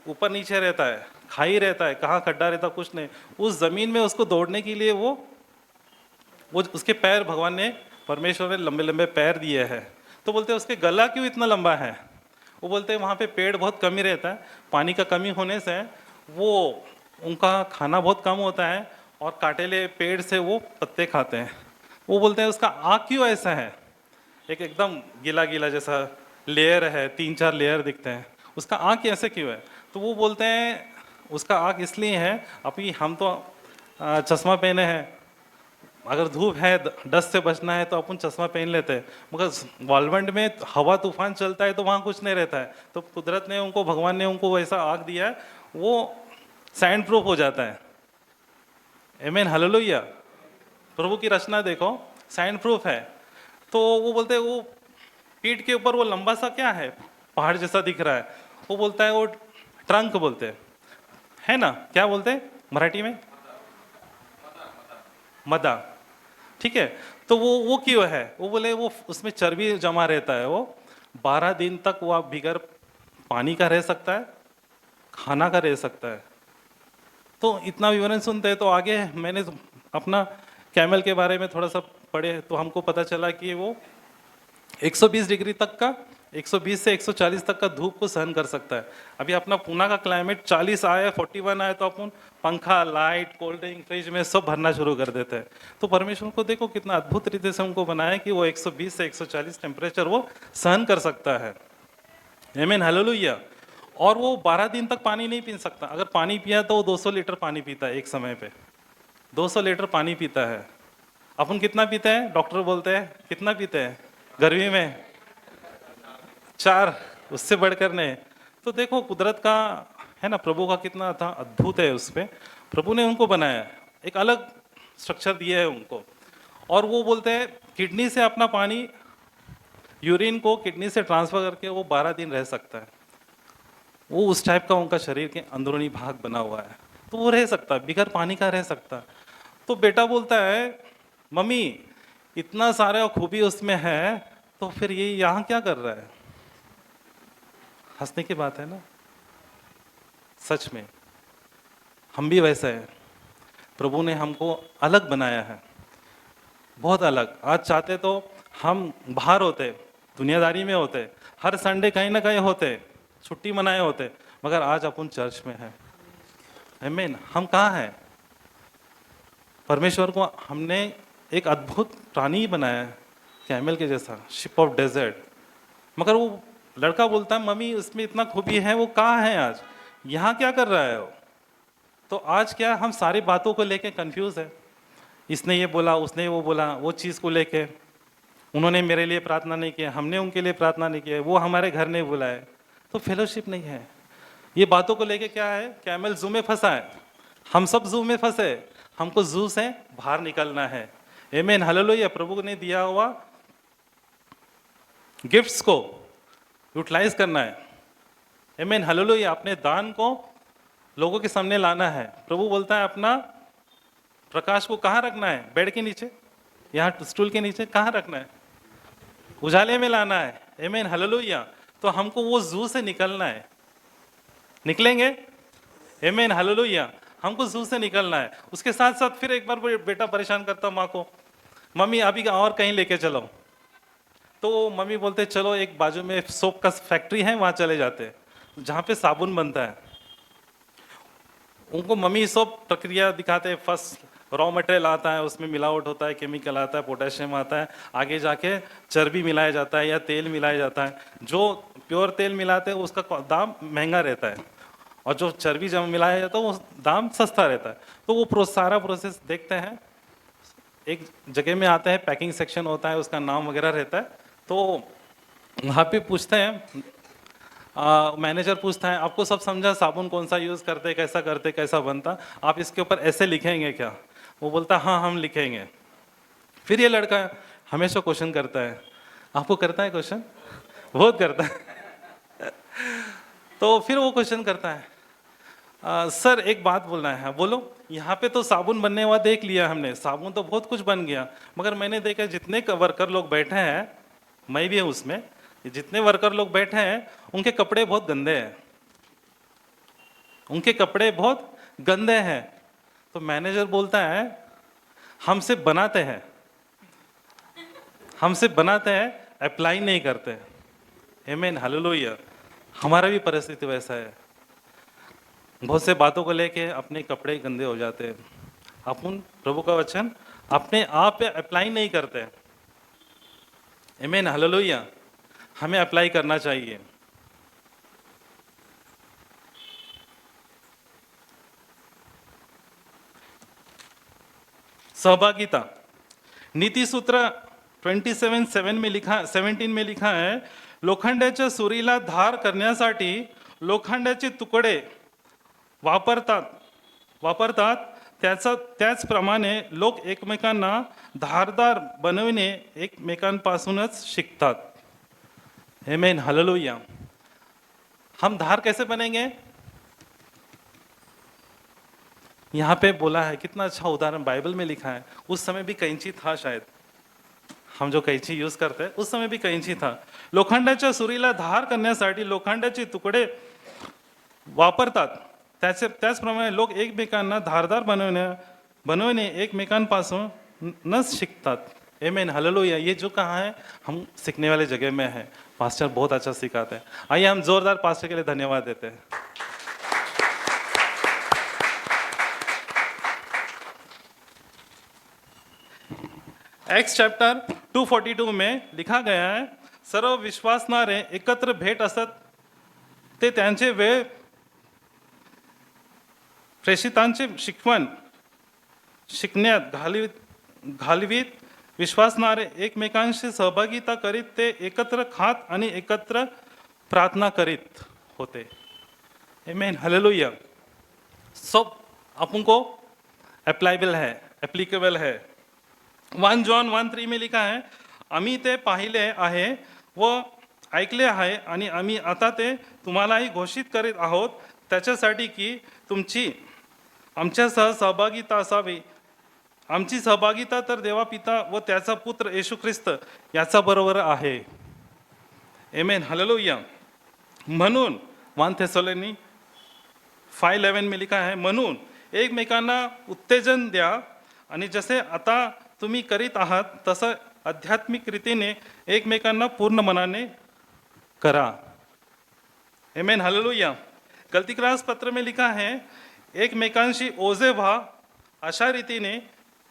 ऊपर नीचे रहता है, खाई रहता है, कहाँ खड्डा रहता कुछ नहीं। उस जमीन में उसको दौड़ने के लिए वो उसके पैर भगवान ने, परमेश्वर ने लंबे लंबे पैर दिए हैं। तो बोलते हैं उसके गला क्यों इतना लंबा है? वो बोलते हैं वहाँ पे पेड़ बहुत कमी रहता है, पानी का कमी होने से वो उनका खाना बहुत कम होता है, और काटेले पेड़ से वो पत्ते खाते हैं। वो बोलते हैं उसका आँख क्यों ऐसा है, एक एकदम गीला गीला जैसा लेयर है, 3-4 लेयर दिखते हैं, उसका आँख ऐसे क्यों है? तो वो बोलते हैं उसका आँख इसलिए है, अभी हम तो चश्मा पहने हैं, अगर धूप है, डस्ट से बचना है तो अपन चश्मा पहन लेते हैं, मगर वालवंड में हवा तूफान चलता है तो वहाँ कुछ नहीं रहता है। तो कुदरत ने उनको, भगवान ने उनको वैसा आँख दिया है, वो सैंड प्रूफ हो जाता है। आमीन, हालेलुया। प्रभु की रचना देखो, सैंड प्रूफ है। तो वो बोलते हैं वो पीठ के ऊपर वो लंबा सा क्या है, पहाड़ जैसा दिख रहा है, वो बोलता है वो ट्रंक बोलते हैं, है ना, क्या बोलते हैं मराठी में? मदा, ठीक है। तो वो क्यों है? वो बोले वो उसमें चर्बी जमा रहता है, वो 12 दिन तक वो आप बिगर पानी का रह सकता है, खाना का रह सकता है। तो इतना विवरण सुनते हैं। तो आगे मैंने अपना कैमल के बारे में थोड़ा सा पढ़े, तो हमको पता चला कि वो 120 डिग्री तक का 120 से 140 तक का धूप को सहन कर सकता है। अभी अपना पूना का क्लाइमेट 40 आया, 41 आया तो अपन पंखा, लाइट, कोल्ड ड्रिंक, फ्रिज में सब भरना शुरू कर देते हैं। तो परमेश्वर को देखो कितना अद्भुत रीति से हमको बनाया कि वो 120 से 140 टेम्परेचर वो सहन कर सकता है। आमीन, हालेलुया। और वो 12 दिन तक पानी नहीं पी सकता। अगर पानी पिया तो वो 200 लीटर पानी पीता है एक समय पे, 200 लीटर पानी पीता है। अपन कितना पीते हैं? डॉक्टर बोलते हैं कितना पीते हैं गर्मी में? 4, उससे बढ़कर नहीं। तो देखो कुदरत का है ना, प्रभु का कितना था अद्भुत है उस पे। प्रभु ने उनको बनाया, एक अलग स्ट्रक्चर दिया है उनको। और वो बोलते हैं किडनी से अपना पानी, यूरिन को किडनी से ट्रांसफर करके वो 12 दिन रह सकता है। वो उस टाइप का उनका शरीर के अंदरूनी भाग बना हुआ है, तो वो रह सकता है, बिगर पानी का रह सकता है। तो बेटा बोलता है मम्मी इतना सारा खूबी उसमें है, तो फिर ये यहाँ क्या कर रहा है? हंसने की बात है ना, सच में हम भी वैसे हैं। प्रभु ने हमको अलग बनाया है, बहुत अलग। आज चाहते तो हम बाहर होते, दुनियादारी में होते, हर संडे कहीं ना कहीं होते, छुट्टी मनाए होते, मगर आज अपन चर्च में हैं। आमीन। हम कहाँ हैं? परमेश्वर को हमने एक अद्भुत प्राणी बनाया है, कैमल के जैसा, शिप ऑफ डेजर्ट। मगर वो लड़का बोलता है मम्मी उसमें इतना खूबी है, वो कहाँ है आज? यहाँ क्या कर रहा है वो? तो आज क्या हम सारी बातों को लेके कंफ्यूज है। इसने ये बोला, उसने वो बोला, वो चीज़ को लेके उन्होंने मेरे लिए प्रार्थना नहीं किया, हमने उनके लिए प्रार्थना नहीं किया, वो हमारे घर नहीं बुलाए, तो फेलोशिप नहीं है। ये बातों को लेके क्या है, कैमल जू में फंसा है, हम सब जू में फंसे, हमको जू से बाहर निकलना है। आमीन, हालेलुया। प्रभु ने दिया हुआ गिफ्ट्स को यूटिलाइज करना है। आमीन, हालेलुया। अपने दान को लोगों के सामने लाना है। प्रभु बोलता है अपना प्रकाश को कहाँ रखना है? बेड के नीचे, यहाँ स्टूल के नीचे कहाँ रखना है? उजाले में लाना है। आमीन, हालेलुया। तो हमको वो जू से निकलना है, निकलेंगे? आमीन, हालेलुया। हमको जू से निकलना है। उसके साथ साथ फिर एक बार बेटा परेशान करता माँ को, मम्मी अभी और कहीं लेके चलो। तो मम्मी बोलते चलो एक बाजू में सोप का फैक्ट्री है, वहाँ चले जाते हैं जहाँ पे साबुन बनता है। उनको मम्मी सोप प्रक्रिया दिखाते हैं। फर्स्ट रॉ मटेरियल आता है, उसमें मिलावट होता है, केमिकल आता है, पोटेशियम आता है, आगे जाके चर्बी मिलाया जाता है या तेल मिलाया जाता है। जो प्योर तेल मिलाते हैं उसका दाम महंगा रहता है, और जो चर्बी जब मिलाया जाता है वो दाम सस्ता रहता है। तो वो सारा प्रोसेस देखते हैं। एक जगह में आते हैं, पैकिंग सेक्शन होता है, उसका नाम वगैरह रहता है। तो वहाँ पे पूछते हैं, मैनेजर पूछता है आपको सब समझा, साबुन कौन सा यूज़ करते, कैसा बनता, आप इसके ऊपर ऐसे लिखेंगे क्या? वो बोलता हाँ हम लिखेंगे। फिर ये लड़का हमेशा क्वेश्चन करता है, आपको करता है क्वेश्चन? बहुत करता है। तो फिर वो क्वेश्चन करता है, सर एक बात बोलना है। बोलो। यहाँ पे तो साबुन बनने हुआ देख लिया हमने, साबुन तो बहुत कुछ बन गया, मगर मैंने देखा जितने वर्कर लोग बैठे हैं, मैं भी हूँ उसमें, जितने वर्कर लोग बैठे हैं उनके कपड़े बहुत गंदे हैं, उनके कपड़े बहुत गंदे हैं। तो मैनेजर बोलता है हमसे बनाते हैं, अप्लाई नहीं करते। आमीन, हालेलुया। हमारा भी परिस्थिति वैसा है, बहुत से बातों को लेके अपने कपड़े गंदे हो जाते हैं। अपन प्रभु का वचन अपने आप पे अप्लाई नहीं करते। आमीन, हालेलुया। हमें अप्लाई करना चाहिए। सहभागिता, नीति सूत्र 27:7 में लिखा 17 में लिखा है, लोखंडाच्या सुरीला धार करण्यासाठी लोखंडाचे तुकडे वापरतात त्याचप्रमाणे लोक एकमेकांना धारदार बनविणे एकमेकांपासूनच शिकतात। आमीन, हालेलुया। हम धार कैसे बनेंगे? यहाँ पे बोला है, कितना अच्छा उदाहरण बाइबल में लिखा है। उस समय भी कैंची था, शायद हम जो कैंची यूज करते हैं उस समय भी कैंची था। लोखंडाच्या सुरीला धार करण्यासाठी लोखंडाचे तुकडे वापरतात, त्याचप्रमाणे लोक एकमेकांना धारदार बनवणे एकमेकांपासूनच शिकतात। आमीन, हालेलुया। ये जो कहाँ है, हम सीखने वाले जगह में है। पास्टर बहुत अच्छा सिखाते हैं। आइए हम जोरदार पास्टर के लिए धन्यवाद देते हैं। एक्स चॅप्टर 242 में लिखा गया है, सर्व विश्वासणारे एकत्र भेट असत ते त्यांचे वेळ प्रेषितांचे शिकवण शिकण्यात घालवीत विश्वासणारे एकमेकांशी सहभागिता करीत ते एकत्र खात आणि एकत्र प्रार्थना करीत होते। आमेन, हालेलुया। सब अपन को अप्लायबल है, एप्लीकेबल है। 1 जॉन 1:3 में लिखा है, आम्ही ते पाहिले आहे व ऐकले आहे आणि आम्ही आता ते तुम्हालाही घोषित करीत आहोत, त्याच्यासाठी की तुमची आमच्यासह सहभागिता असावी। आमची सहभागिता तर देवा पिता व त्याचा पुत्र येशू ख्रिस्त याचा बरोबर आहे। Amen, hallelujah. म्हणून 1 थेसलोनी 5:11 में लिखा है, म्हणून एकमेकांना उत्तेजन द्या आणि जसे आता तुम्ही करीत आहात तसं आध्यात्मिक रीतीने एकमेकांना पूर्ण मनाने करा। आमेन, हालेलुया। गलतीक्रास पत्र में लिखा है, एकमेकांशी ओझे व्हा, अशा रीतीने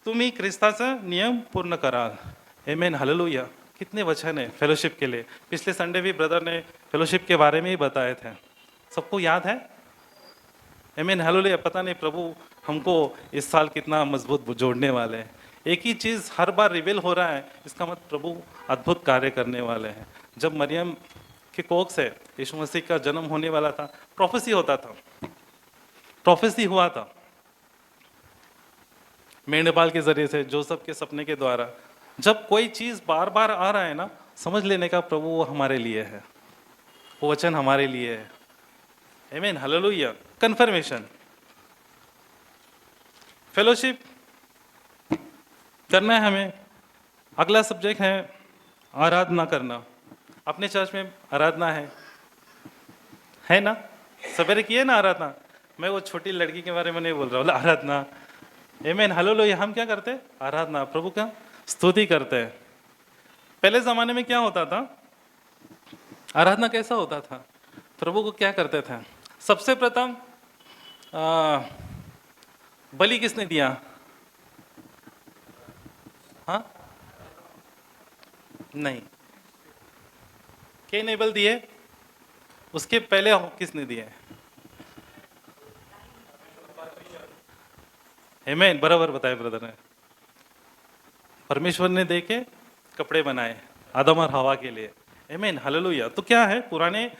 तुम्ही ख्रिस्ताचा नियम पूर्ण कराल। आमेन, हालेलुया। कितने वचन है फेलोशिप के लिए। पिछले संडे भी ब्रदर ने फेलोशिप के बारे में ही बताए थे, सबको याद है? आमेन, हालेलुया। पता नहीं प्रभु हमको इस साल कितना मजबूत जोड़ने वाले हैं। एक ही चीज़ हर बार रिवील हो रहा है, इसका मतलब प्रभु अद्भुत कार्य करने वाले हैं। जब मरियम के कोख से यीशु मसीह का जन्म होने वाला था, प्रोफेसी होता था, प्रोफेसी हुआ था मेंढपाल के जरिए से, जोसेफ के सपने के द्वारा। जब कोई चीज़ बार बार आ रहा है ना, समझ लेने का प्रभु वो हमारे लिए है, वो वचन हमारे लिए है। आमेन, हालेलुया। कन्फर्मेशन, फेलोशिप करना है हमें। अगला सब्जेक्ट है आराधना करना। अपने चर्च में आराधना है ना? सवेरे किए ना आराधना। मैं वो छोटी लड़की के बारे में नहीं बोल रहा हूँ, आराधना। आमेन, हालेलुया। हम क्या करते हैं? आराधना, प्रभु का स्तुति करते हैं। पहले ज़माने में क्या होता था? आराधना कैसा होता था? प्रभु को क्या करते थे? सबसे प्रथम बलि किसने दिया? हाँ, नहीं, कैन एबल दिए। उसके पहले किसने दिए? आमेन, बराबर बताए ब्रदर ने। परमेश्वर ने देके कपड़े बनाए आदम और हवा के लिए। आमेन, हालेलुया। तो क्या है, पुराने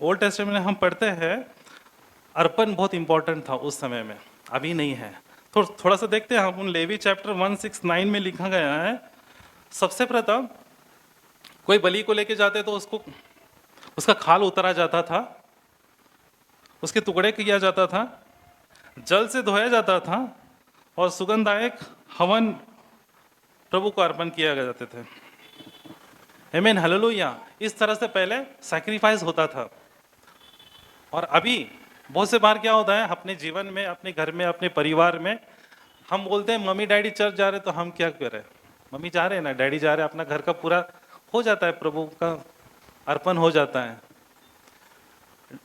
ओल्ड टेस्टामेंट में हम पढ़ते हैं, अर्पण बहुत इंपॉर्टेंट था उस समय में, अभी नहीं है। तो थोड़ा सा देखते हैं हम। लेवी चैप्टर 1:6-9 में लिखा गया है, सबसे प्रथम कोई बलि को लेके जाते तो उसका खाल उतारा जाता था, उसके टुकड़े किया जाता था, जल से धोया जाता था और सुगंधदायक हवन प्रभु को अर्पण किया जाते थे। आमेन, हालेलुया। इस तरह से पहले सैक्रिफाइस होता था। और अभी बहुत से बार क्या होता है, अपने जीवन में, अपने घर में, अपने परिवार में हम बोलते हैं मम्मी डैडी चर्च जा रहे तो हम क्या करें? मम्मी जा रहे हैं ना, डैडी जा रहे हैं, अपना घर का पूरा हो जाता है, प्रभु का अर्पण हो जाता है।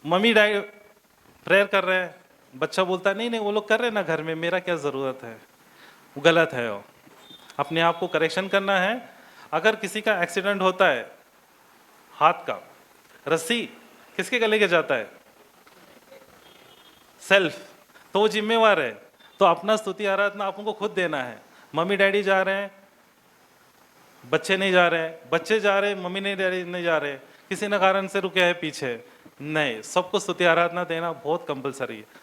मम्मी डैडी प्रेयर कर रहे हैं, बच्चा बोलता है नहीं नहीं वो लोग कर रहे हैं ना घर में, मेरा क्या ज़रूरत है? वो गलत है। वो अपने आप को करेक्शन करना है। अगर किसी का एक्सीडेंट होता है, हाथ का रस्सी किसके गले के जाता है? सेल्फ, तो वो जिम्मेवार है। तो अपना स्तुति आराधना आपको खुद देना है। मम्मी डैडी जा रहे हैं, बच्चे नहीं जा रहे हैं, बच्चे जा रहे हैं, मम्मी नहीं डैडी नहीं जा रहे, किसी न कारण से रुके हैं पीछे, नहीं, सबको स्तुति आराधना देना बहुत कंपलसरी है।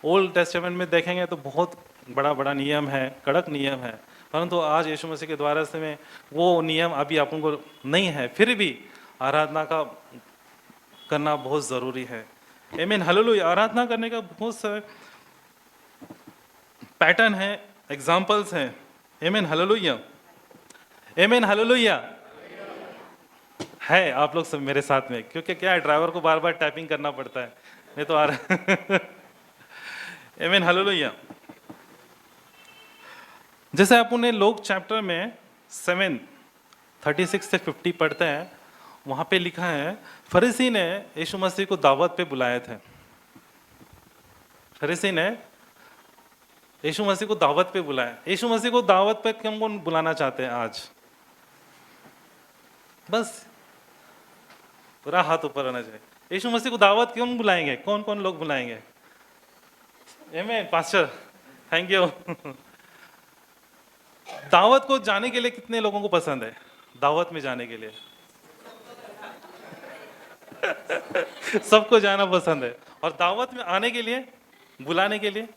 ओल्ड टेस्टामेंट में देखेंगे तो बहुत बड़ा बड़ा नियम है, कड़क नियम है, परंतु आज यीशु मसीह के द्वारा से में वो नियम अभी अपन को नहीं है, फिर भी आराधना का करना बहुत ज़रूरी है। आमीन, हालेलुया। आराधना करने का बहुत सारे पैटर्न है, एग्जाम्पल्स हैं। आमीन, हालेलुया। आमीन, हालेलुया। है आप लोग सब मेरे साथ में, क्योंकि क्या है, ड्राइवर को बार बार टैपिंग करना पड़ता है, नहीं तो आ रहा। आमीन, हालेलुया। जैसे अपन ने लोग चैप्टर में 7:36 से 50 पढ़ते हैं, वहां पे लिखा है, फरीसी ने यीशु मसीह को दावत पे बुलाए थे। फरीसी ने यीशु मसीह को दावत पे बुलाया। यीशु मसीह को दावत पे कौन कौन बुलाना चाहते हैं आज? बस पूरा हाथ ऊपर होना चाहिए। यीशु मसीह को दावत क्यों बुलाएंगे? कौन कौन लोग बुलाएंगे? आमीन पास्टर, थैंक यू। दावत को जाने के लिए कितने लोगों को पसंद है? दावत में जाने के लिए सबको जाना पसंद है। और दावत में आने के लिए, बुलाने के लिए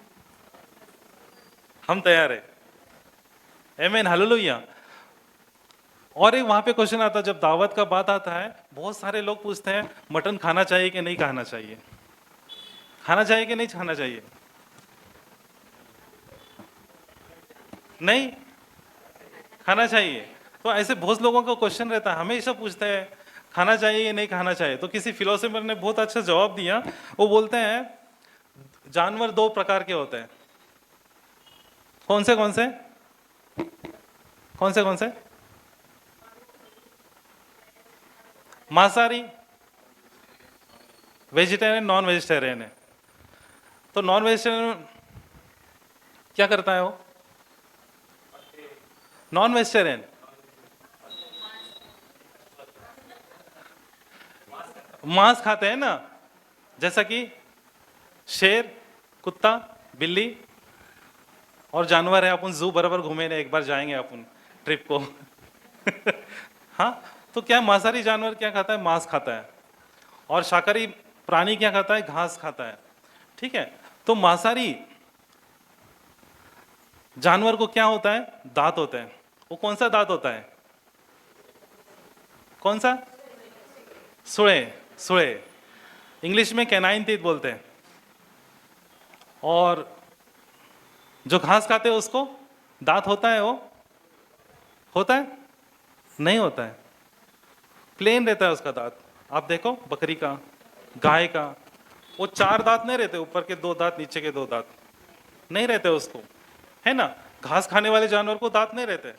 हम तैयार है। आमीन हालेलुया। और एक वहां पे क्वेश्चन आता है, जब दावत का बात आता है, बहुत सारे लोग पूछते हैं मटन खाना चाहिए कि नहीं खाना चाहिए, खाना चाहिए कि नहीं खाना चाहिए? नहीं खाना चाहिए। तो ऐसे बहुत लोगों का क्वेश्चन रहता है, हमेशा पूछते हैं खाना चाहिए या नहीं खाना चाहिए। तो किसी फिलोसोफर ने बहुत अच्छा जवाब दिया। वो बोलते हैं जानवर दो प्रकार के होते हैं। कौन से कौन से? कौन से कौन से? मांसाहारी, वेजिटेरियन, नॉन वेजिटेरियन है। तो नॉन वेजिटेरियन क्या करता है? वो नॉन वेजिटेरियन मांस खाते हैं ना, जैसा कि शेर, कुत्ता, बिल्ली और जानवर है। अपन जू बराबर घूमे ना, एक बार जाएंगे अपन ट्रिप को। हाँ, तो क्या मांसाहारी जानवर क्या खाता है? मांस खाता है। और शाकाहारी प्राणी क्या खाता है? घास खाता है। ठीक है, तो मांसाहारी जानवर को क्या होता है? दांत होते हैं। वो कौन सा दांत होता है? कौन सा? सुड़े, सुड़े। इंग्लिश में कैनाइन टीथ बोलते हैं। और जो घास खाते हैं उसको दांत होता है? वो होता है? नहीं होता है, प्लेन रहता है उसका दांत। आप देखो बकरी का, गाय का, वो चार दांत नहीं रहते, ऊपर के दो दांत, नीचे के दो दांत नहीं रहते उसको, है ना। घास खाने वाले जानवर को दांत नहीं रहते,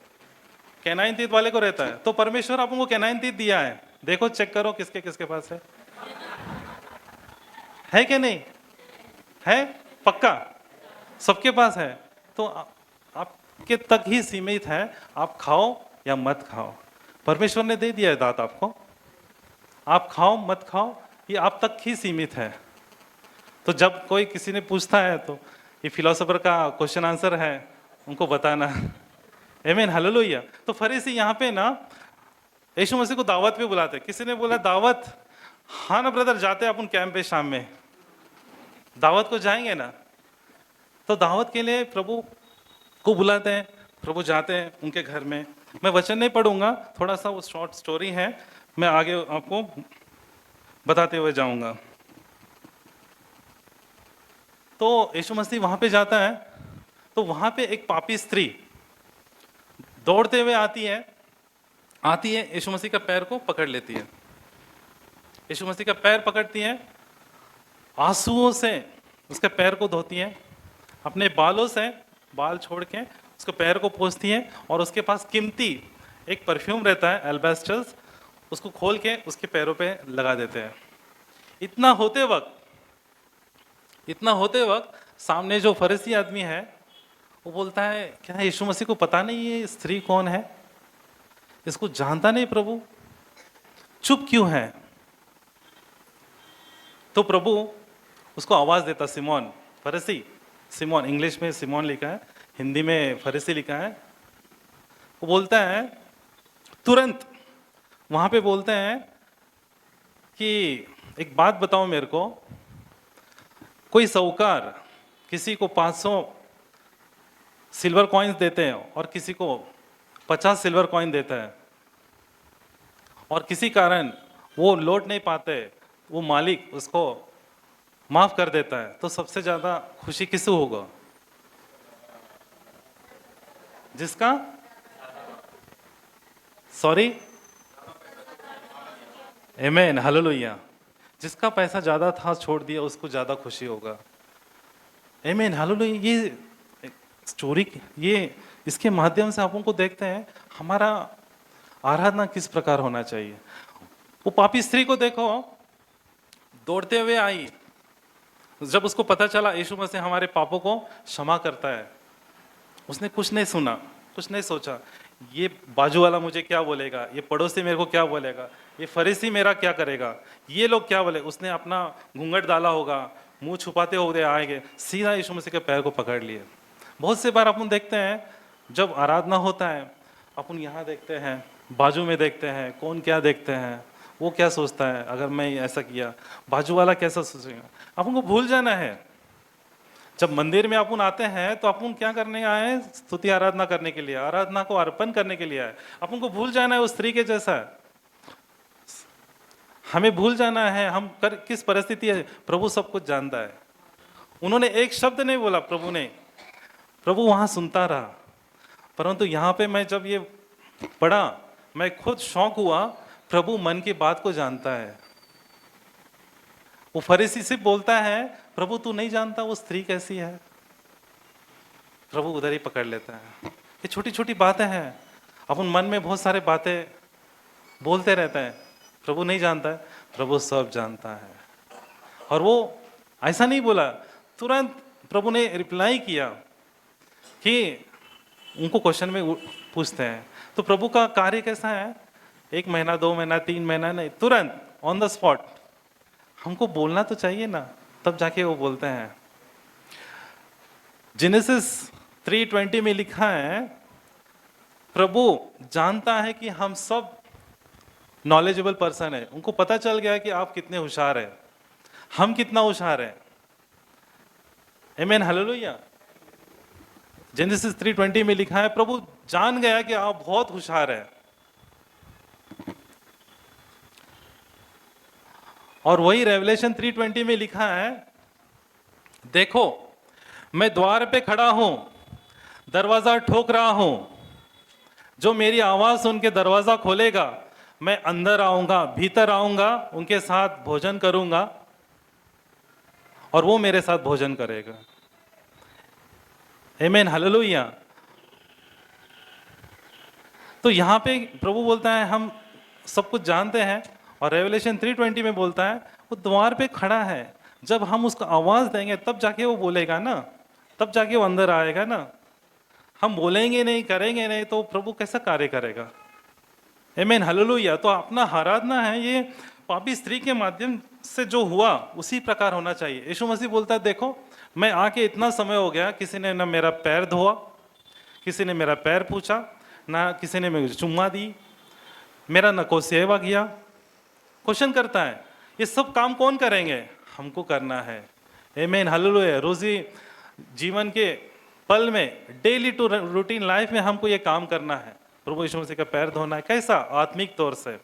कैनाइन टीथ वाले को रहता है। तो परमेश्वर आपको को कैनाइन टीथ दिया है। देखो चेक करो किसके किसके पास है कि नहीं है? पक्का सबके पास है। तो आपके तक ही सीमित है, आप खाओ या मत खाओ। परमेश्वर ने दे दिया है दांत आपको, आप खाओ मत खाओ, ये आप तक ही सीमित है। तो जब कोई किसी ने पूछता है तो ये फिलोसोफर का क्वेश्चन आंसर है, उनको बताना। आमीन हालेलुया। तो फरीसी यहाँ पे ना यीशु मसीह को दावत पे बुलाते। किसी ने बोला दावत, हाँ ना ब्रदर, जाते अपन कैंप पे शाम में, दावत को जाएंगे ना। तो दावत के लिए प्रभु को बुलाते हैं, प्रभु जाते हैं उनके घर में। मैं वचन नहीं पढ़ूंगा, थोड़ा सा वो शॉर्ट स्टोरी है, मैं आगे आपको बताते हुए जाऊंगा। तो यीशु मसीह वहां पे जाता है, तो वहां पे एक पापी स्त्री दौड़ते हुए आती है यीशु मसीह का पैर को पकड़ लेती है। यीशु मसीह का पैर पकड़ती है, आंसुओं से उसके पैर को धोती है, अपने बालों से बाल छोड़ के उसके पैर को पोंछती है, और उसके पास कीमती एक परफ्यूम रहता है एल्बेस्टर्स, उसको खोल के उसके पैरों पे लगा देते हैं। इतना होते वक्त सामने जो फरीसी आदमी है वो बोलता है, क्या यीशु मसीह को पता नहीं ये स्त्री कौन है? इसको जानता नहीं प्रभु, चुप क्यों है? तो प्रभु उसको आवाज देता, सिमोन, फरीसी सिमोन, इंग्लिश में सिमोन लिखा है, हिंदी में फरीसी लिखा है। वो बोलता है, तुरंत वहां पे बोलते हैं कि एक बात बताओ मेरे को, कोई साहूकार किसी को 500 सिल्वर कॉइन्स देते हैं और किसी को 50 सिल्वर कॉइन देता है, और किसी कारण वो लौट नहीं पाते, वो मालिक उसको माफ कर देता है, तो सबसे ज्यादा खुशी किसको होगा? जिसका सॉरी आमीन हालेलुया, जिसका पैसा ज्यादा था छोड़ दिया, उसको ज्यादा खुशी होगा। आमीन हालेलुया। ये स्टोरी, ये इसके माध्यम से आप उनको देखते हैं हमारा आराधना किस प्रकार होना चाहिए। वो पापी स्त्री को देखो, दौड़ते हुए आई। जब उसको पता चला यीशु मसीह हमारे पापों को क्षमा करता है, उसने कुछ नहीं सुना, कुछ नहीं सोचा, ये बाजू वाला मुझे क्या बोलेगा, ये पड़ोसी मेरे को क्या बोलेगा, ये फरीसी मेरा क्या करेगा, ये लोग क्या बोले। उसने अपना घूंघट डाला होगा, मुंह छुपाते हुए आएंगे, सीधा यीशु मसीह के पैर को पकड़ लिए। बहुत से बार अपन देखते हैं जब आराधना होता है, अपन यहाँ देखते हैं, बाजू में देखते हैं, कौन क्या देखते हैं, वो क्या सोचता है, अगर मैं ऐसा किया बाजू वाला कैसा सोचेगा। अपन को भूल जाना है, जब मंदिर में अपन आते हैं तो अपन क्या करने आए हैं? स्तुति आराधना करने के लिए, आराधना को अर्पण करने के लिए आए। अपन को भूल जाना है उस स्त्री के जैसा, हमें भूल जाना है हम किस परिस्थिति है। प्रभु सब कुछ जानता है। उन्होंने एक शब्द नहीं बोला, प्रभु वहां सुनता रहा। परंतु यहाँ पे मैं जब ये पढ़ा, मैं खुद शौक हुआ, प्रभु मन की बात को जानता है। वो फरीसी से बोलता है, प्रभु तू नहीं जानता वो स्त्री कैसी है। प्रभु उधर ही पकड़ लेता है। ये छोटी छोटी बातें हैं, अपन मन में बहुत सारे बातें बोलते रहते हैं, प्रभु नहीं जानता है। प्रभु सब जानता है। और वो ऐसा नहीं बोला, तुरंत प्रभु ने रिप्लाई किया कि उनको क्वेश्चन में पूछते हैं तो प्रभु का कार्य कैसा है? 1 महीना, 2 महीना, 3 महीना नहीं, तुरंत ऑन द स्पॉट। हमको बोलना तो चाहिए ना, तब जाके वो बोलते हैं। जेनेसिस 3:20 में लिखा है, प्रभु जानता है कि हम सब नॉलेजेबल पर्सन है। उनको पता चल गया कि आप कितने होशियार हैं, हम कितना होशियार हैं। आमीन, हालेलुया। जेनेसिस 3:20 में लिखा है, प्रभु जान गया कि आप बहुत होशियार हैं। और वही रेवलेशन 3:20 में लिखा है, देखो मैं द्वार पे खड़ा हूं, दरवाजा ठोक रहा हूं, जो मेरी आवाज सुन के दरवाजा खोलेगा, मैं अंदर आऊंगा, भीतर आऊंगा, उनके साथ भोजन करूंगा और वो मेरे साथ भोजन करेगा। आमीन, हालेलुया। तो यहां पे प्रभु बोलता है हम सब कुछ जानते हैं, और रेवलेशन 3:20 में बोलता है वो द्वार पे खड़ा है, जब हम उसको आवाज देंगे तब जाके वो बोलेगा ना, तब जाके वो अंदर आएगा ना। हम बोलेंगे नहीं, करेंगे नहीं, तो प्रभु कैसा कार्य करेगा। आमीन, हालेलुया। तो अपना आराधना है, ये पापी स्त्री के माध्यम से जो हुआ उसी प्रकार होना चाहिए। यीशु मसीह बोलता है, देखो मैं आके इतना समय हो गया, किसी ने ना मेरा पैर धोआ, किसी ने मेरा पैर पूछा, ना किसी ने मुझे चुम्मा दी, मेरा ना कोई सेवा किया। क्वेश्चन करता है, ये सब काम कौन करेंगे? हमको करना है। आमीन, हालेलुया। रोजी जीवन के पल में, डेली टू रूटीन लाइफ में हमको ये काम करना है। प्रभु यीशु मसीह का पैर धोना है। कैसा? आत्मिक तौर से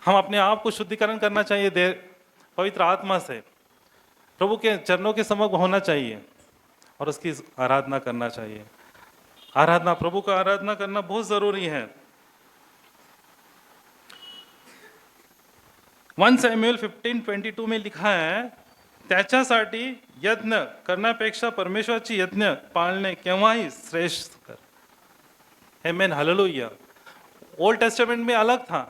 हम अपने आप को शुद्धिकरण करना चाहिए, पवित्र आत्मा से प्रभु के चरणों के समक्ष होना चाहिए और उसकी आराधना करना चाहिए। आराधना, प्रभु का आराधना करना बहुत जरूरी है। 1 सैमुएल 15:22 में लिखा है, त्याच्यासाठी यज्ञ करण्यापेक्षा परमेश्वराची यज्ञ पाळणे केव्हाही श्रेष्ठ कर। आमीन, हालेलुया। ओल्ड टेस्टामेंट में अलग था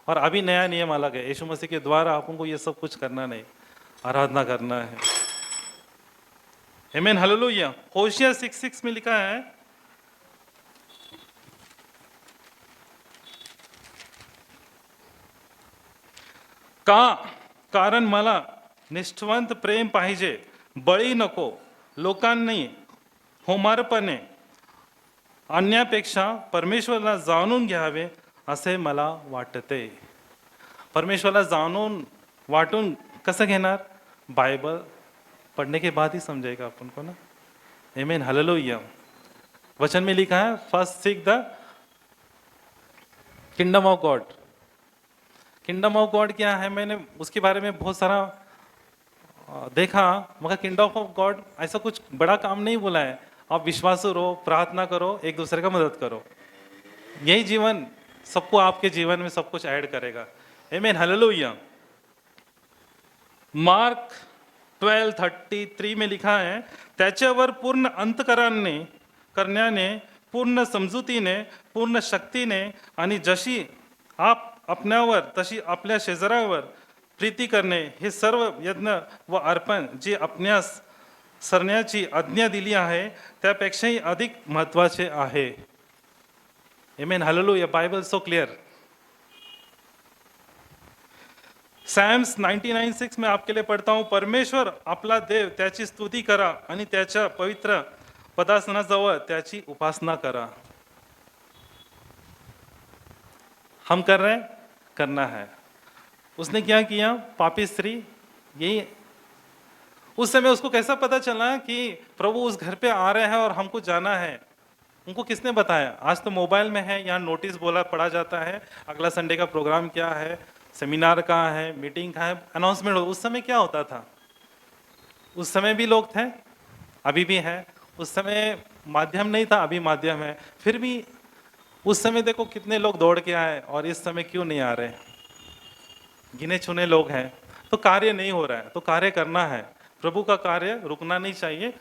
और अभी नया नियम अलग है। यीशु मसीह के द्वारा अपन को ये सब कुछ करना नहीं, आराधना करना है। आमीन, हालेलुया। होशिया 6:6 में लिखा है, कारण मला निष्ठवंत प्रेम पाहिजे, बळी नको, लोकांनी होमारपणे अन्यापेक्षा परमेश्वराला जाणून घ्यावे असे मला वाटते। परमेश्वराला जाणून वाटून कसं घेणार? बाइबल पढ़ने के बाद ही समझेगा अपन को ना। आमीन, हालेलुया। वचन में लिखा है, first seek the kingdom of God. Kingdom of God क्या है? मैंने उसके बारे में बहुत सारा देखा, मगर किंगडम ऑफ गॉड ऐसा कुछ बड़ा काम नहीं बोला है। आप विश्वासु रहो, प्रार्थना करो, एक दूसरे का मदद करो, यही जीवन सबको आपके जीवन में सब कुछ ऐड करेगा। आमीन, हालेलुया। मार्क 12:33 में लिखा है, त्याच्यावर पूर्ण अंतकरणाने करण्याने, पूर्ण समजुतीने, पूर्ण शक्तीने आणि जशी आप आपल्यावर तशी आपल्या शेजाऱ्यावर प्रीती करणे हे सर्व यज्ञ व अर्पण जे आपणास सरण्याची आज्ञा दिली आहे त्यापेक्षाही अधिक महत्त्वाचे आहे. Amen, hallelujah. Bible so clear. Psalms 99:6 में आपके लिए पढ़ता हूँ, परमेश्वर आपला देव त्याची स्तुती करा आणि त्याच्या पवित्र पदासनाजवळ त्याची उपासना करा. हम कर रहे हैं, करना है. उसने क्या किया? पापी स्त्री, यही उस समय उसको कैसा पता चला कि प्रभु उस घर पे आ रहे हैं और हमको जाना है? उनको किसने बताया? आज तो मोबाइल में है, यहाँ नोटिस बोला पढ़ा जाता है, अगला संडे का प्रोग्राम क्या है, सेमिनार कहाँ है, मीटिंग कहाँ है, अनाउंसमेंट हो. उस समय क्या होता था? उस समय भी लोग थे, अभी भी है. उस समय माध्यम नहीं था, अभी माध्यम है. फिर भी उस समय देखो कितने लोग दौड़ के आए और इस समय क्यों नहीं आ रहे? गिने चुने लोग हैं. तो कार्य नहीं हो रहा है, तो कार्य करना है. प्रभु का कार्य रुकना नहीं चाहिए,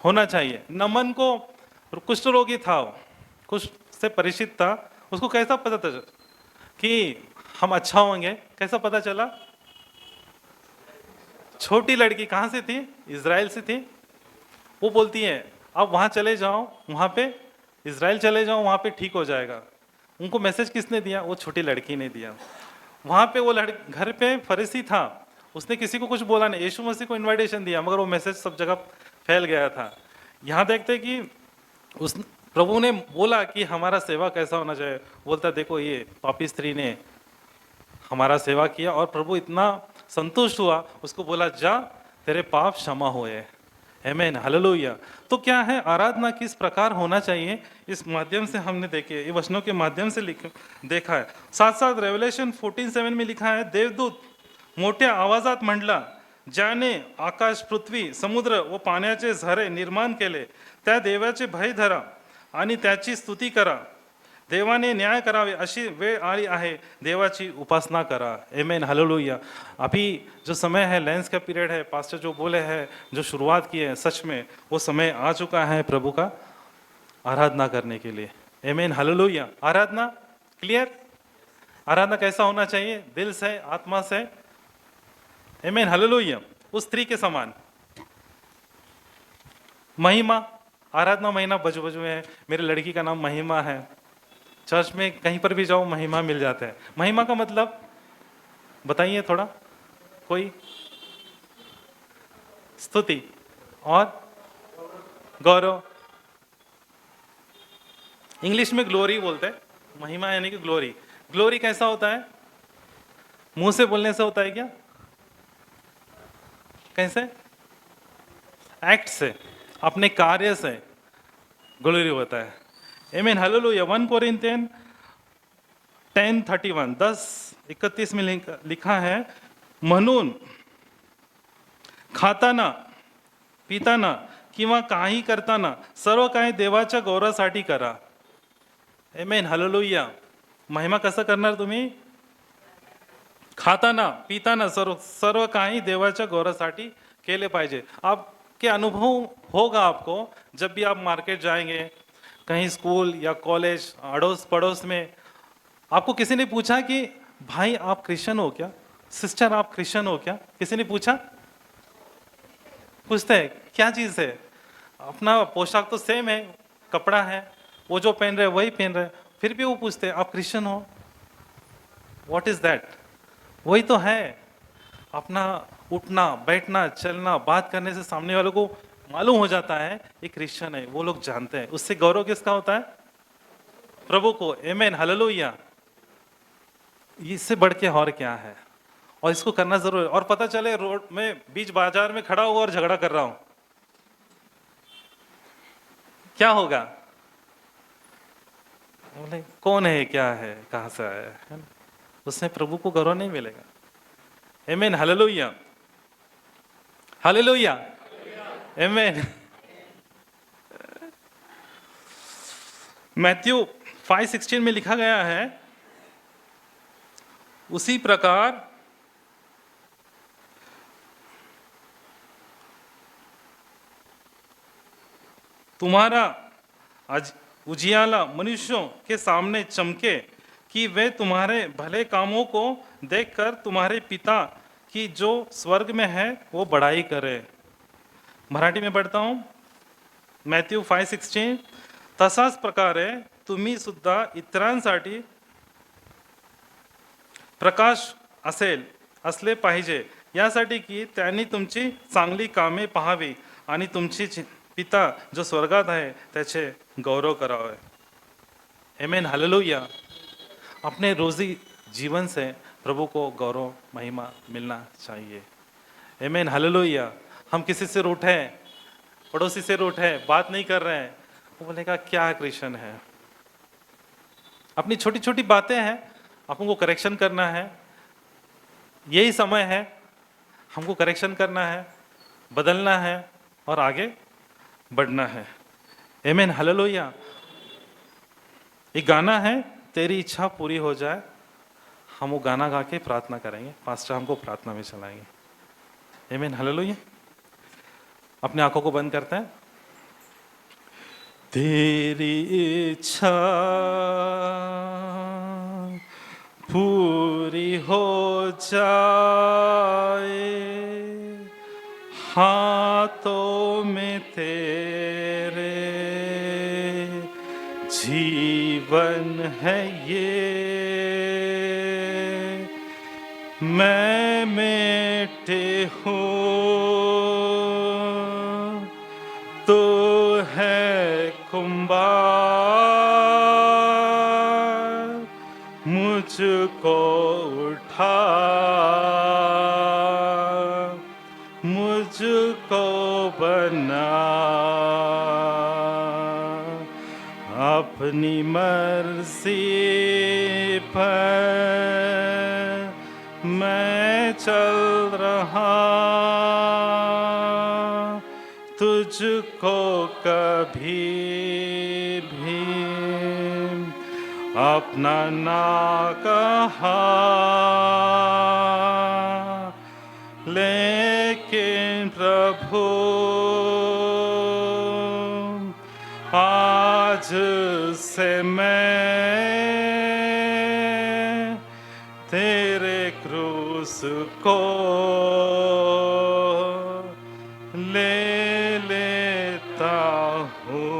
होना चाहिए. नमन को कुष्ठ रोगी था, कुष्ठ से परिचित था. उसको कैसा पता था कि हम अच्छा होंगे? कैसा पता चला? छोटी लड़की कहाँ से थी? इज़राइल से थी. वो बोलती है आप वहाँ चले जाओ, वहाँ पे इज़राइल चले जाओ, वहाँ पे ठीक हो जाएगा. उनको मैसेज किसने दिया? वो छोटी लड़की ने दिया. वहाँ पे वो घर पे फरीसी था, उसने किसी को कुछ बोला नहीं, यीशु मसीह को इनविटेशन दिया, मगर वो मैसेज सब जगह फैल गया था. यहाँ देखते कि उस प्रभु ने बोला कि हमारा सेवा कैसा होना चाहिए. बोलता देखो ये पापी स्त्री ने हमारा सेवा किया और प्रभु इतना संतुष्ट हुआ, उसको बोला जा तेरे पाप क्षमा हुए. आमेन, हालेलुया. तो क्या है, आराधना किस प्रकार होना चाहिए, इस माध्यम से हमने देखे, ये वचनों के माध्यम से देखा है. साथ साथ रेवलेशन 14:7 में लिखा है, देवदूत मोठ्या आवाजात म्हटला, ज्याने आकाश, पृथ्वी, समुद्र व पाण्याचे झरे निर्माण केले, त्या देवाचे भय धरा आणि त्याची स्तुती करा. देवाने न्याय करावे अशी वेळ आली आहे, देवाची उपासना करा. आमेन, हालेलुया. अभी जो समय है, लेंस का पीरियड है, पास्टर जो बोले हैं, जो शुरुआत की है, सच में वो समय आ चुका है प्रभु का आराधना करने के लिए. आमेन, हालेलुया. आराधना क्लियर. आराधना कैसा होना चाहिए? दिल से, आत्मा से. आमेन, हालेलुया. उस स्त्री के समान. महिमा, आराधना महीना बजू बजू है. मेरी लड़की का नाम महिमा है. चर्च में कहीं पर भी जाओ महिमा मिल जाता है. महिमा का मतलब बताइए थोड़ा. कोई? स्तुति और गौरव. इंग्लिश में ग्लोरी बोलते हैं. महिमा यानी कि ग्लोरी. ग्लोरी कैसा होता है? मुंह से बोलने से होता है क्या? कैसे? एक्ट से, अपने कार्य से ग्लोरी होता है. आमीन, हालेलुया. 1 कोरिन्थियन 10:31 10:31 में लिखा है, म्हणून खाताना, पिताना किंवा काही करताना सर्व काही देवाच्या गौरवासाठी करा. आमीन, हालेलुया. महिमा कसं करणार तुम्ही? खाताना, पिताना सर्व काही देवाच्या गौरवासाठी केले पाहिजे. आपके अनुभव होगा आपको जब भी आप मार्केट जाएंगे, कहीं स्कूल या कॉलेज, अड़ोस पड़ोस में आपको किसी ने पूछा कि भाई आप क्रिश्चियन हो क्या, सिस्टर आप क्रिश्चियन हो क्या? किसी ने पूछा? पूछते हैं क्या चीज़ है? अपना पोशाक तो सेम है, कपड़ा है, वो जो पहन रहे वही पहन रहे, फिर भी वो पूछते हैं आप क्रिश्चियन हो. What is that? वही तो है. अपना उठना, बैठना, चलना, बात करने से सामने वालों को मालूम हो जाता है ये क्रिश्चियन है, वो लोग जानते हैं. उससे गौरव किसका होता है? प्रभु को. आमीन, हालेलुया. इससे बढ़ के और क्या है? और इसको करना जरूर है. और पता चले रोड में, बीच बाजार में खड़ा हुआ और झगड़ा कर रहा हूं, क्या होगा? बोले कौन है, क्या है, कहां से आया है? उससे प्रभु को गौरव नहीं मिलेगा. आमीन, हालेलुया. हालेलुया. आमीन. मैथ्यू 5:16 में लिखा गया है, उसी प्रकार तुम्हारा उजियाला मनुष्यों के सामने चमके, कि वे तुम्हारे भले कामों को देखकर तुम्हारे पिता की जो स्वर्ग में है वो बड़ाई करे. मराठी में पढ़ता हूँ. मॅथ्यू 5:16. तसाच प्रकारे तुम्ही सुद्धा इतरांसाठी प्रकाश असले पाहिजे, यासाठी की त्यांनी तुमची चांगली कामे पाहावी आणि तुमची पिता जो स्वर्गात आहे त्याचे गौरव करावे. आमेन, हालेलुया. अपने रोजी जीवन से प्रभु को गौरव महिमा मिलना चाहिए. आमेन, हालेलुया. हम किसी से रूठे, पड़ोसी से रूठे, बात नहीं कर रहे हैं, वो बोलेगा क्या क्रिश्चियन है. अपनी छोटी छोटी बातें हैं, हमको करेक्शन करना है. यही समय है, हमको करेक्शन करना है, बदलना है और आगे बढ़ना है. आमेन, हालेलुया. एक गाना है, तेरी इच्छा पूरी हो जाए. हम वो गाना गा के प्रार्थना करेंगे. पास्टर हमको प्रार्थना में चलाएंगे. आमेन, हालेलुया. अपने आंखों को बंद करते हैं. तेरी इच्छा पूरी हो जाए, हाथों में तेरे जीवन है ये. मैं मिटे हूँ तो है कुंभार, मुझको उठा, मुझको बना. अपनी मर्जी पर मैं चल रहा, तुझको कभी भी अपना ना कहा. लेकिन प्रभु आज से मैं तेरे क्रूस को ले लेता हूँ.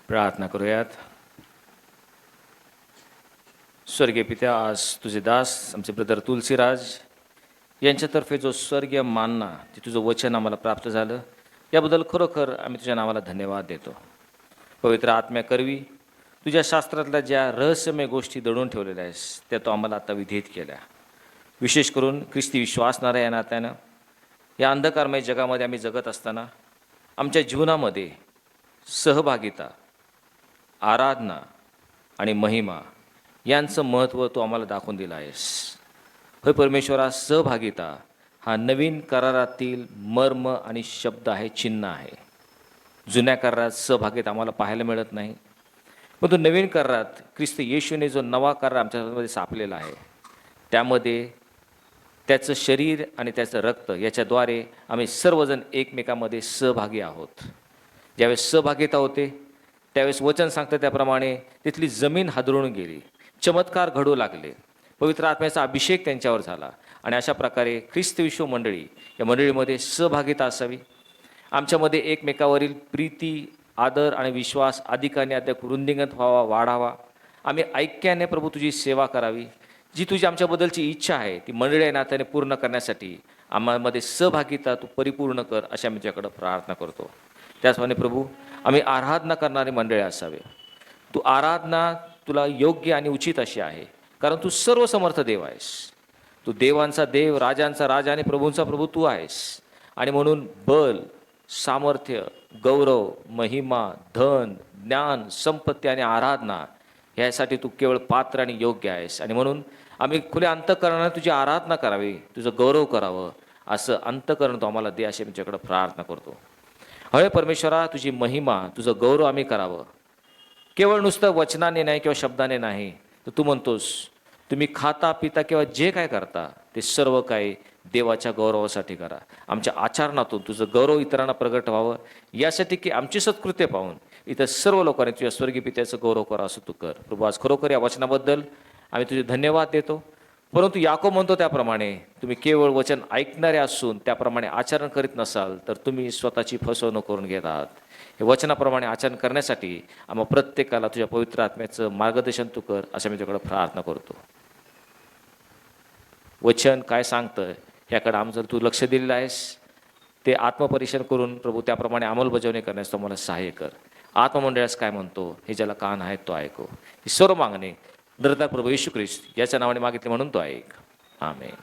प्रार्थना करूयात. स्वर्गीय पित्या, आज तुझे दास आमचे ब्रदर तुलसीराज यांच्यातर्फे जो स्वर्गीय मानना, जे तुझं वचन आम्हाला प्राप्त झालं, याबद्दल खरोखर आम्ही तुझ्या नावाला धन्यवाद देतो. पवित्र आत्म्याकरवी तुझ्या शास्त्रातल्या ज्या रहस्यमय गोष्टी दडून ठेवलेल्या आहेस त्या तो आम्हाला आता विधेयत केल्या. विशेष करून ख्रिस्ती विश्वासणाऱ्या या नात्यानं या अंधकारमय जगामध्ये आम्ही जगत असताना आमच्या जीवनामध्ये सहभागिता, आराधना आणि महिमा यांचं महत्त्व तू आम्हाला दाखवून दिलं आहेस. होय परमेश्वरा, सहभागिता हा नवीन करारातील मर्म आणि शब्द आहे, चिन्ह आहे. जुन्या करारात सहभागिता आम्हाला पाहायला मिळत नाही, परंतु नवीन करारात ख्रिस्त येशूने जो नवा करार आमच्यामध्ये सापलेला आहे त्यामध्ये त्याचं शरीर आणि त्याचं रक्त याच्याद्वारे आम्ही सर्वजण एकमेकांमध्ये सहभागी आहोत. ज्यावेळेस सहभागिता होते त्यावेळेस वचन सांगतं त्याप्रमाणे तिथली जमीन हादरून गेली, चमत्कार घडू लागले, पवित्र आत्म्याचा अभिषेक त्यांच्यावर झाला. आणि अशा प्रकारे ख्रिस्त विश्व मंडळी या मंडळीमध्ये सहभागिता असावी. आमच्यामध्ये एकमेकावरील प्रीती, आदर आणि विश्वास अधिकाने अधिक वृद्धिंगत व्हावा, वाढावा. आम्ही ऐक्याने प्रभू तुझी सेवा करावी. जी तुझी आमच्याबद्दलची इच्छा आहे ती मंडळी नात्याने पूर्ण करण्यासाठी आम्हामध्ये सहभागिता तू परिपूर्ण कर, अशा मी तुझ्याकडं प्रार्थना करतो. त्याचप्रमाणे प्रभू आम्ही आराधना करणारे मंडळी असावे. तू आराधना तुला योग्य आणि उचित अशी आहे, कारण तू सर्वसमर्थ देव आहेस. तू देवांचा देव, राजांचा राजा आणि प्रभूंचा प्रभू तू आहेस. आणि म्हणून बल, सामर्थ्य, गौरव, महिमा, धन, ज्ञान, संपत्ती आणि आराधना यासाठी तू केवळ पात्र आणि योग्य आहेस. आणि म्हणून आम्ही खुल्या अंतःकरणाने तुझी आराधना करावी, तुझं गौरव करावं, असं अंतःकरण तू आम्हाला दे, अशी आमच्याकडे प्रार्थना करतो. हळे परमेश्वरा, तुझी महिमा, तुझं गौरव आम्ही करावं, केवळ नुसतं वचनाने नाही किंवा शब्दाने नाही. तर तू म्हणतोस तुम्ही खाता पिता किंवा जे काय करता ते सर्व काही देवाच्या गौरवासाठी करा. आमच्या आचरणातून तुझं गौरव इतरांना प्रगट व्हावं, यासाठी की आमची सत्कृत्य पाहून इतर सर्व लोकांनी तुझ्या स्वर्गीय पित्याचं गौरव करा, असं तू कर. प्रभू, आज खरोखर या वचनाबद्दल आम्ही तुझे धन्यवाद देतो. परंतु याकोब म्हणतो त्याप्रमाणे तुम्ही केवळ वचन ऐकणारे असून त्याप्रमाणे आचरण करीत नसाल तर तुम्ही स्वतःची फसवणूक करून घेत आहात. हे वचनाप्रमाणे आचरण करण्यासाठी आम्हा प्रत्येकाला तुझ्या पवित्र आत्म्याचं मार्गदर्शन तू कर, असं मी तुझ्याकडे प्रार्थना करतो. वचन काय सांगतं ह्याकडे आम जर तू लक्ष दिलेलं आहेस, ते आत्मपरीक्षण करून प्रभू त्याप्रमाणे अंमलबजावणी करण्यास तो मला सहाय्य कर. आत्ममंडळास काय म्हणतो हे ज्याला कान आहेत तो ऐको. ही सर्व मागणे दरदार प्रभू येशू ख्रिस्त याच्या नावाने मागितले म्हणून तो ऐक. आमेन.